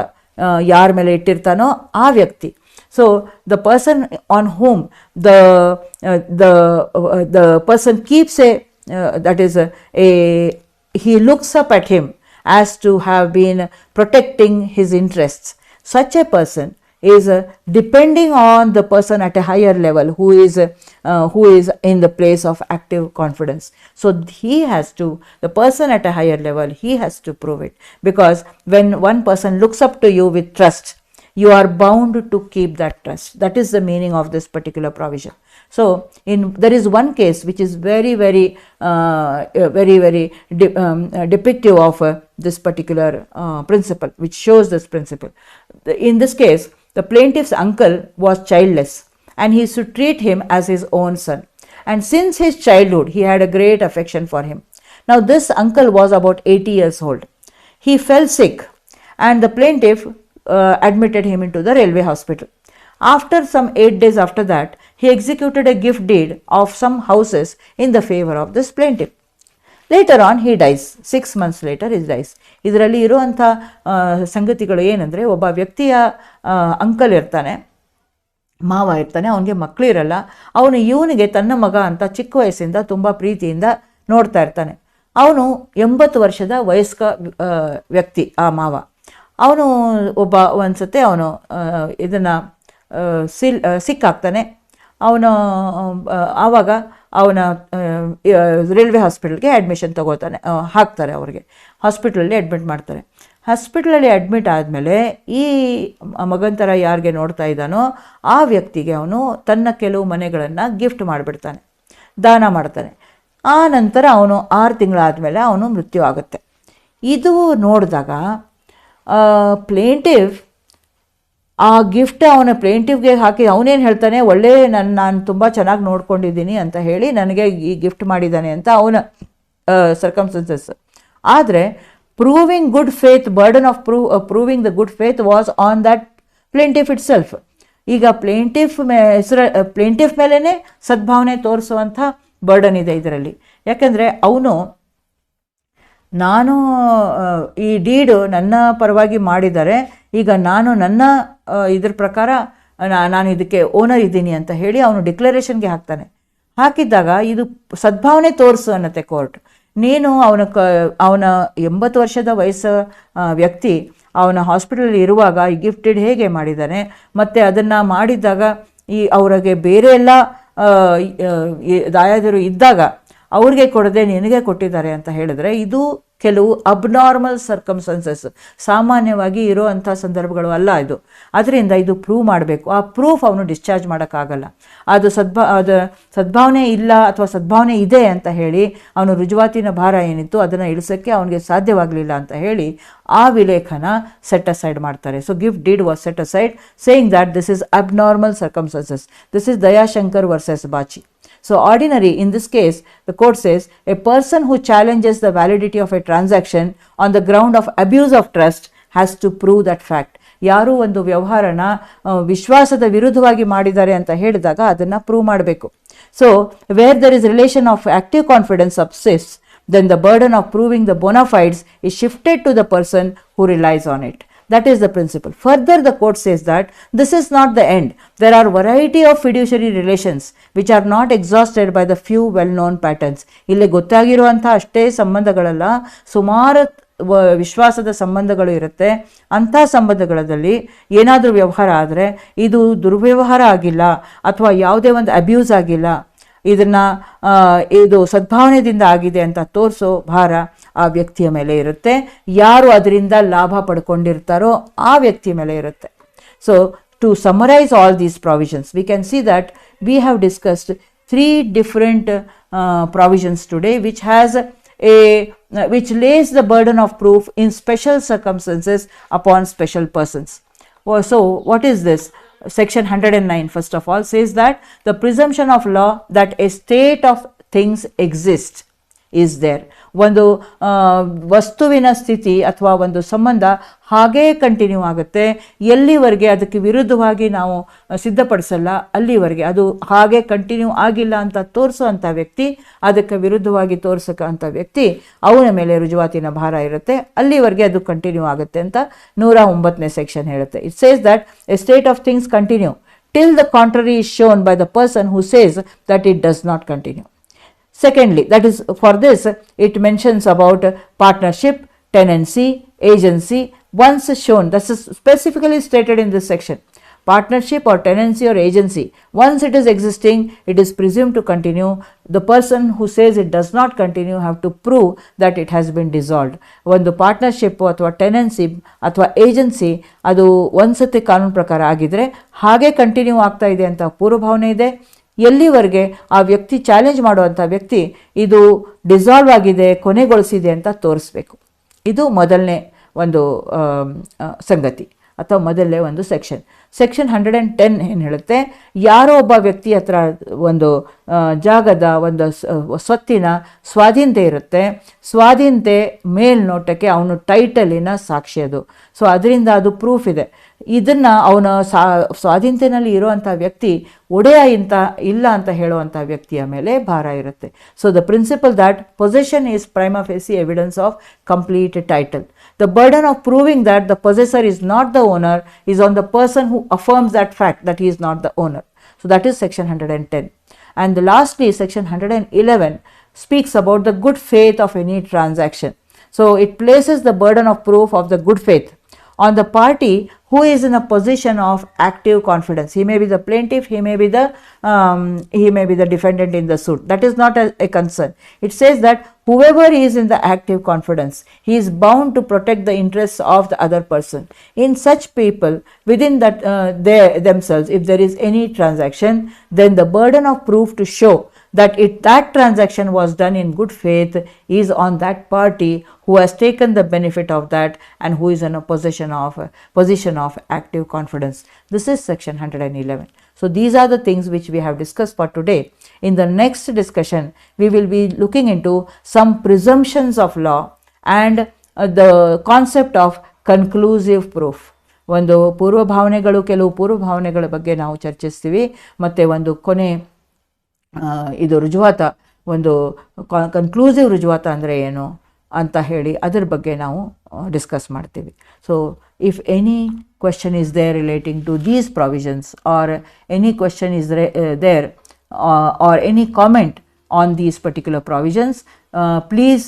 ಯಾರ ಮೇಲೆ ಇಟ್ಟಿರ್ತಾನೋ ಆ ವ್ಯಕ್ತಿ. So the person on whom the person keeps he looks up at him as to have been protecting his interests. Such a person is depending on the person at a higher level who is in the place of active confidence. So the person at a higher level, he has to prove it, because when one person looks up to you with trust, you are bound to keep that trust. That is the meaning of this particular provision. So there is one case which is very depictive of this particular principle, which shows this principle. In this case, the plaintiff's uncle was childless and he should treat him as his own son, and since his childhood he had a great affection for him. Now this uncle was about 80 years old. He fell sick and the plaintiff admitted him into the railway hospital. After some 8 days after that, he executed a gift deed of some houses in the favor of this plaintiff. Later on he dies. 6 months later he dies. ಇದರಲ್ಲಿ ಇರುವಂಥ ಸಂಗತಿಗಳು ಏನಂದರೆ, ಒಬ್ಬ ವ್ಯಕ್ತಿಯ ಅಂಕಲ್ ಇರ್ತಾನೆ, ಮಾವ ಇರ್ತಾನೆ, ಅವನಿಗೆ ಮಕ್ಕಳಿರಲ್ಲ. ಅವನು ಇವನಿಗೆ ತನ್ನ ಮಗ ಅಂತ ಚಿಕ್ಕ ವಯಸ್ಸಿಂದ ತುಂಬ ಪ್ರೀತಿಯಿಂದ ನೋಡ್ತಾ ಇರ್ತಾನೆ. ಅವನು 80 ವರ್ಷದ ವಯಸ್ಕ ವ್ಯಕ್ತಿ ಆ ಮಾವ. ಅವನು ಒಂದ್ಸತೆ ಅವನು ಇದನ್ನು ಸಿಕ್ಕಾಗ್ತಾನೆ. ಆವಾಗ ಅವನ ರೈಲ್ವೆ ಹಾಸ್ಪಿಟಲ್ಗೆ ಅಡ್ಮಿಷನ್ ಹಾಕ್ತಾರೆ. ಅವ್ರಿಗೆ ಹಾಸ್ಪಿಟಲಲ್ಲಿ ಅಡ್ಮಿಟ್ ಮಾಡ್ತಾರೆ. ಹಾಸ್ಪಿಟಲಲ್ಲಿ ಅಡ್ಮಿಟ್ ಆದಮೇಲೆ ಈ ಮಗಂತರ ಯಾರಿಗೆ ನೋಡ್ತಾ ಇದ್ದಾನೋ ಆ ವ್ಯಕ್ತಿಗೆ ಅವನು ತನ್ನ ಕೆಲವು ಮನೆಗಳನ್ನು ಗಿಫ್ಟ್ ಮಾಡಿಬಿಡ್ತಾನೆ, ದಾನ ಮಾಡ್ತಾನೆ. ಆ ನಂತರ ಅವನು 6 ತಿಂಗಳಾದಮೇಲೆ ಅವನು ಮೃತ್ಯು ಆಗುತ್ತೆ. ಇದು ನೋಡಿದಾಗ ಪ್ಲೇಂಟಿವ್ ಆ ಗಿಫ್ಟ್ ಅವನ ಪ್ಲೇಂಟಿವ್ಗೆ ಹಾಕಿ ಅವನೇನು ಹೇಳ್ತಾನೆ, ಒಳ್ಳೆ ನಾನು ತುಂಬ ಚೆನ್ನಾಗಿ ನೋಡ್ಕೊಂಡಿದ್ದೀನಿ ಅಂತ ಹೇಳಿ ನನಗೆ ಈ ಗಿಫ್ಟ್ ಮಾಡಿದ್ದಾನೆ ಅಂತ ಅವನ ಸರ್ಕಮ್ಸ್ಟೆನ್ಸಸ್. ಆದರೆ proving good faith, burden of proving the good faith was on that plaintiff it self. ಈಗ ಪ್ಲೇಂಟಿಫ್ ಮೇಲೇ ಸದ್ಭಾವನೆ ತೋರಿಸುವಂಥ ಬರ್ಡನ್ ಇದೆ ಇದರಲ್ಲಿ. ಯಾಕೆಂದರೆ ಅವನು ನಾನು ಈ ಡೀಡು ನನ್ನ ಪರವಾಗಿ ಮಾಡಿದ್ದಾರೆ, ಈಗ ನಾನು ನನ್ನ ಇದ್ರ ಪ್ರಕಾರ ನಾನು ಇದಕ್ಕೆ ಓನರ್ ಇದ್ದೀನಿ ಅಂತ ಹೇಳಿ ಅವನು ಡಿಕ್ಲರೇಷನ್ಗೆ ಹಾಕ್ತಾನೆ. ಹಾಕಿದ್ದಾಗ ಇದು ಸದ್ಭಾವನೆ ತೋರಿಸು ಅನ್ನತ್ತೆ ಕೋರ್ಟ್. ನೀನು ಅವನ 80 ವರ್ಷದ ವಯಸ್ಸು ವ್ಯಕ್ತಿ ಅವನ ಹಾಸ್ಪಿಟಲ್ ಇರುವಾಗ ಈ ಗಿಫ್ಟೆಡ್ ಹೇಗೆ ಮಾಡಿದ್ದಾನೆ, ಮತ್ತು ಅದನ್ನು ಮಾಡಿದ್ದಾಗ ಅವ್ರಿಗೆ ಬೇರೆ ಎಲ್ಲ ದಾಯಾದರು ಇದ್ದಾಗ ಅವ್ರಿಗೆ ಕೊಡದೆ ನಿನಗೆ ಕೊಟ್ಟಿದ್ದಾರೆ ಅಂತ ಹೇಳಿದ್ರೆ ಇದು ಕೆಲವು ಅಬ್ನಾರ್ಮಲ್ ಸರ್ಕಮ್ಸ್ಟೆನ್ಸಸ್, ಸಾಮಾನ್ಯವಾಗಿ ಇರೋವಂಥ ಸಂದರ್ಭಗಳು ಅಲ್ಲ ಇದು. ಅದರಿಂದ ಇದು ಪ್ರೂವ್ ಮಾಡಬೇಕು. ಆ ಪ್ರೂಫ್ ಅವನು ಡಿಸ್ಚಾರ್ಜ್ ಮಾಡೋಕ್ಕಾಗಲ್ಲ. ಅದು ಸದ್ಭಾವನೆ ಇಲ್ಲ ಅಥವಾ ಸದ್ಭಾವನೆ ಇದೆ ಅಂತ ಹೇಳಿ ಅವನು ರುಜುವಾತಿನ ಭಾರ ಏನಿತ್ತು ಅದನ್ನು ಇಳಿಸೋಕ್ಕೆ ಅವನಿಗೆ ಸಾಧ್ಯವಾಗಲಿಲ್ಲ ಅಂತ ಹೇಳಿ ಆ ವಿಲೇಖನ ಸೆಟ್ ಅಸೈಡ್ ಮಾಡ್ತಾರೆ. So gift deed was set aside saying that this is abnormal circumstances. This is Dayashankar versus Bachi. So ordinary, in this case, the court says, a person who challenges the validity of a transaction on the ground of abuse of trust has to prove that fact. ಯಾರು ಒಂದು ವ್ಯವಹಾರನ ವಿಶ್ವಾಸದ ವಿರುದ್ಧವಾಗಿ ಮಾಡಿದ್ದಾರೆ ಅಂತ ಹೇಳಿದಾಗ ಅದನ್ನು ಪ್ರೂವ್ ಮಾಡಬೇಕು. So where there is relation of active confidence subsists, then the burden of proving the bona fides is shifted to the person who relies on it. That is the principle. Further, the court says that this is not the end. There are variety of fiduciary relations which are not exhausted by the few well-known patterns. ಇಲ್ಲಿ ಗೊತ್ತಾಗಿರುವಂಥ ಅಷ್ಟೇ ಸಂಬಂಧಗಳಲ್ಲ, ಸುಮಾರು ವಿಶ್ವಾಸದ ಸಂಬಂಧಗಳು ಇರುತ್ತೆ. ಅಂಥ ಸಂಬಂಧಗಳಲ್ಲಿ ಏನಾದರೂ ವ್ಯವಹಾರ ಆದರೆ ಇದು ದುರ್ವ್ಯವಹಾರ ಆಗಿಲ್ಲ ಅಥವಾ ಯಾವುದೇ ಒಂದು ಅಬ್ಯೂಸ್ ಆಗಿಲ್ಲ, ಇದು ಸದ್ಭಾವನೆಯಿಂದ ಆಗಿದೆ ಅಂತ ತೋರಿಸೋ ಭಾರ ಆ ವ್ಯಕ್ತಿಯ ಮೇಲೆ ಇರುತ್ತೆ. ಯಾರು ಅದರಿಂದ ಲಾಭ ಪಡ್ಕೊಂಡಿರ್ತಾರೋ ಆ ವ್ಯಕ್ತಿಯ ಮೇಲೆ ಇರುತ್ತೆ. So to summarise all these provisions, we can see that we have discussed 3 different provisions today which lays the burden of proof in special circumstances upon special persons. So what is this? Section 109 first of all says that the presumption of law that a state of things exists is there. ಒಂದು ವಸ್ತುವಿನ ಸ್ಥಿತಿ ಅಥವಾ ಒಂದು ಸಂಬಂಧ ಹಾಗೇ ಕಂಟಿನ್ಯೂ ಆಗುತ್ತೆ. ಎಲ್ಲಿವರೆಗೆ ಅದಕ್ಕೆ ವಿರುದ್ಧವಾಗಿ ನಾವು ಸಿದ್ಧಪಡಿಸಲ್ಲ ಅಲ್ಲಿವರೆಗೆ ಅದು ಹಾಗೆ ಕಂಟಿನ್ಯೂ ಆಗಿಲ್ಲ ಅಂತ ತೋರಿಸುವಂಥ ವ್ಯಕ್ತಿ, ಅದಕ್ಕೆ ವಿರುದ್ಧವಾಗಿ ತೋರಿಸೋಂಥ ವ್ಯಕ್ತಿ, ಅವನ ಮೇಲೆ ರುಜುವಾತಿನ ಭಾರ ಇರುತ್ತೆ. ಅಲ್ಲಿವರೆಗೆ ಅದು ಕಂಟಿನ್ಯೂ ಆಗುತ್ತೆ ಅಂತ 109ನೇ ಸೆಕ್ಷನ್ ಹೇಳುತ್ತೆ. It says that A state of things continue till the contrary is shown by the person who says that it does not continue. Secondly, that is, for this it mentions about partnership, tenancy, agency. Once shown, this is specifically stated in this section, partnership or tenancy or agency, once it is existing, it is presumed to continue. The person who says it does not continue have to prove that it has been dissolved. ಒಂದು ಪಾರ್ಟ್ನರ್ಶಿಪ್ ಅಥವಾ ಟೆನೆನ್ಸಿ ಅಥವಾ ಏಜೆನ್ಸಿ ಅದು ಒಂದ್ಸತಿ ಕಾನೂನು ಪ್ರಕಾರ ಆಗಿದ್ರೆ ಹಾಗೆ ಕಂಟಿನ್ಯೂ ಆಗ್ತಾ ಇದೆ ಅಂತ ಪೂರ್ವಭಾವನೆ ಇದೆ. ಎಲ್ಲಿವರೆಗೆ ಆ ವ್ಯಕ್ತಿ ಚಾಲೆಂಜ್ ಮಾಡುವಂಥ ವ್ಯಕ್ತಿ ಇದು ಡಿಸಾಲ್ವ್ ಆಗಿದೆ, ಕೊನೆಗೊಳಿಸಿದೆ ಅಂತ ತೋರಿಸ್ಬೇಕು. ಇದು ಮೊದಲನೇ ಒಂದು ಸಂಗತಿ ಅಥವಾ ಮೊದಲನೇ ಒಂದು ಸೆಕ್ಷನ್. ಸೆಕ್ಷನ್ 110 ಏನು ಹೇಳುತ್ತೆ, ಯಾರೋ ಒಬ್ಬ ವ್ಯಕ್ತಿ ಹತ್ರ ಒಂದು ಜಾಗದ ಒಂದು ಸ್ವತ್ತಿನ ಸ್ವಾಧೀನತೆ ಇರುತ್ತೆ. ಸ್ವಾಧೀನತೆ ಮೇಲ್ನೋಟಕ್ಕೆ ಅವನು ಟೈಟಲಿನ ಸಾಕ್ಷಿ ಅದು. ಸೊ ಅದರಿಂದ ಅದು ಪ್ರೂಫ್ ಇದೆ. ಇದನ್ನು ಅವನ ಸ್ವಾಧೀನತೆಯಲ್ಲಿ ಇರುವಂಥ ವ್ಯಕ್ತಿ ಒಡೆಯ ಇಲ್ಲ ಅಂತ ಹೇಳುವಂಥ ವ್ಯಕ್ತಿಯ ಮೇಲೆ ಭಾರ ಇರುತ್ತೆ. So the principle that possession is prima facie evidence of complete title. The burden of proving that the possessor is not the owner is on the person who affirms that fact that he is not the owner. So that is section 110. And lastly, section 111 speaks about the good faith of any transaction. So it places the burden of proof of the good faith on the party who is in a position of active confidence. He may be the plaintiff, he may be the defendant in the suit. That is not a concern. It says that whoever is in the active confidence, he is bound to protect the interests of the other person. In such people, within that themselves, if there is any transaction, then the burden of proof to show that that transaction was done in good faith is on that party who has taken the benefit of that and who is in a position of active confidence. This is section 111. So these are the things which we have discussed for today. In the next discussion, we will be looking into some presumptions of law and the concept of conclusive proof. ಒಂದು ಪೂರ್ವಭಾವನೆಗಳು, ಕೆಲವು ಪೂರ್ವಭಾವನೆಗಳ ಬಗ್ಗೆ ನಾವು ಚರ್ಚಿಸ್ತೀವಿ, ಮತ್ತು ಒಂದು ಕೊನೆ ಇದು ರುಜುವಾತ, ಒಂದು ಕನ್ಕ್ಲೂಸಿವ್ ರುಜುವಾತ ಅಂದರೆ ಏನು ಅಂತ ಹೇಳಿ ಅದರ ಬಗ್ಗೆ ನಾವು ಡಿಸ್ಕಸ್ ಮಾಡ್ತೀವಿ. So if any question is there relating to these provisions, or any question is there, or any comment on these particular provisions, please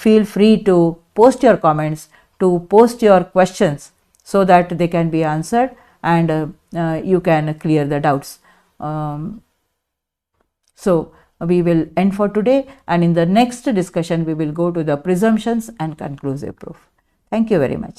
feel free to post your comments, to post your questions so that they can be answered and you can clear the doubts. So we will end for today, and in the next discussion we will go to the presumptions and conclusive proof. Thank you very much.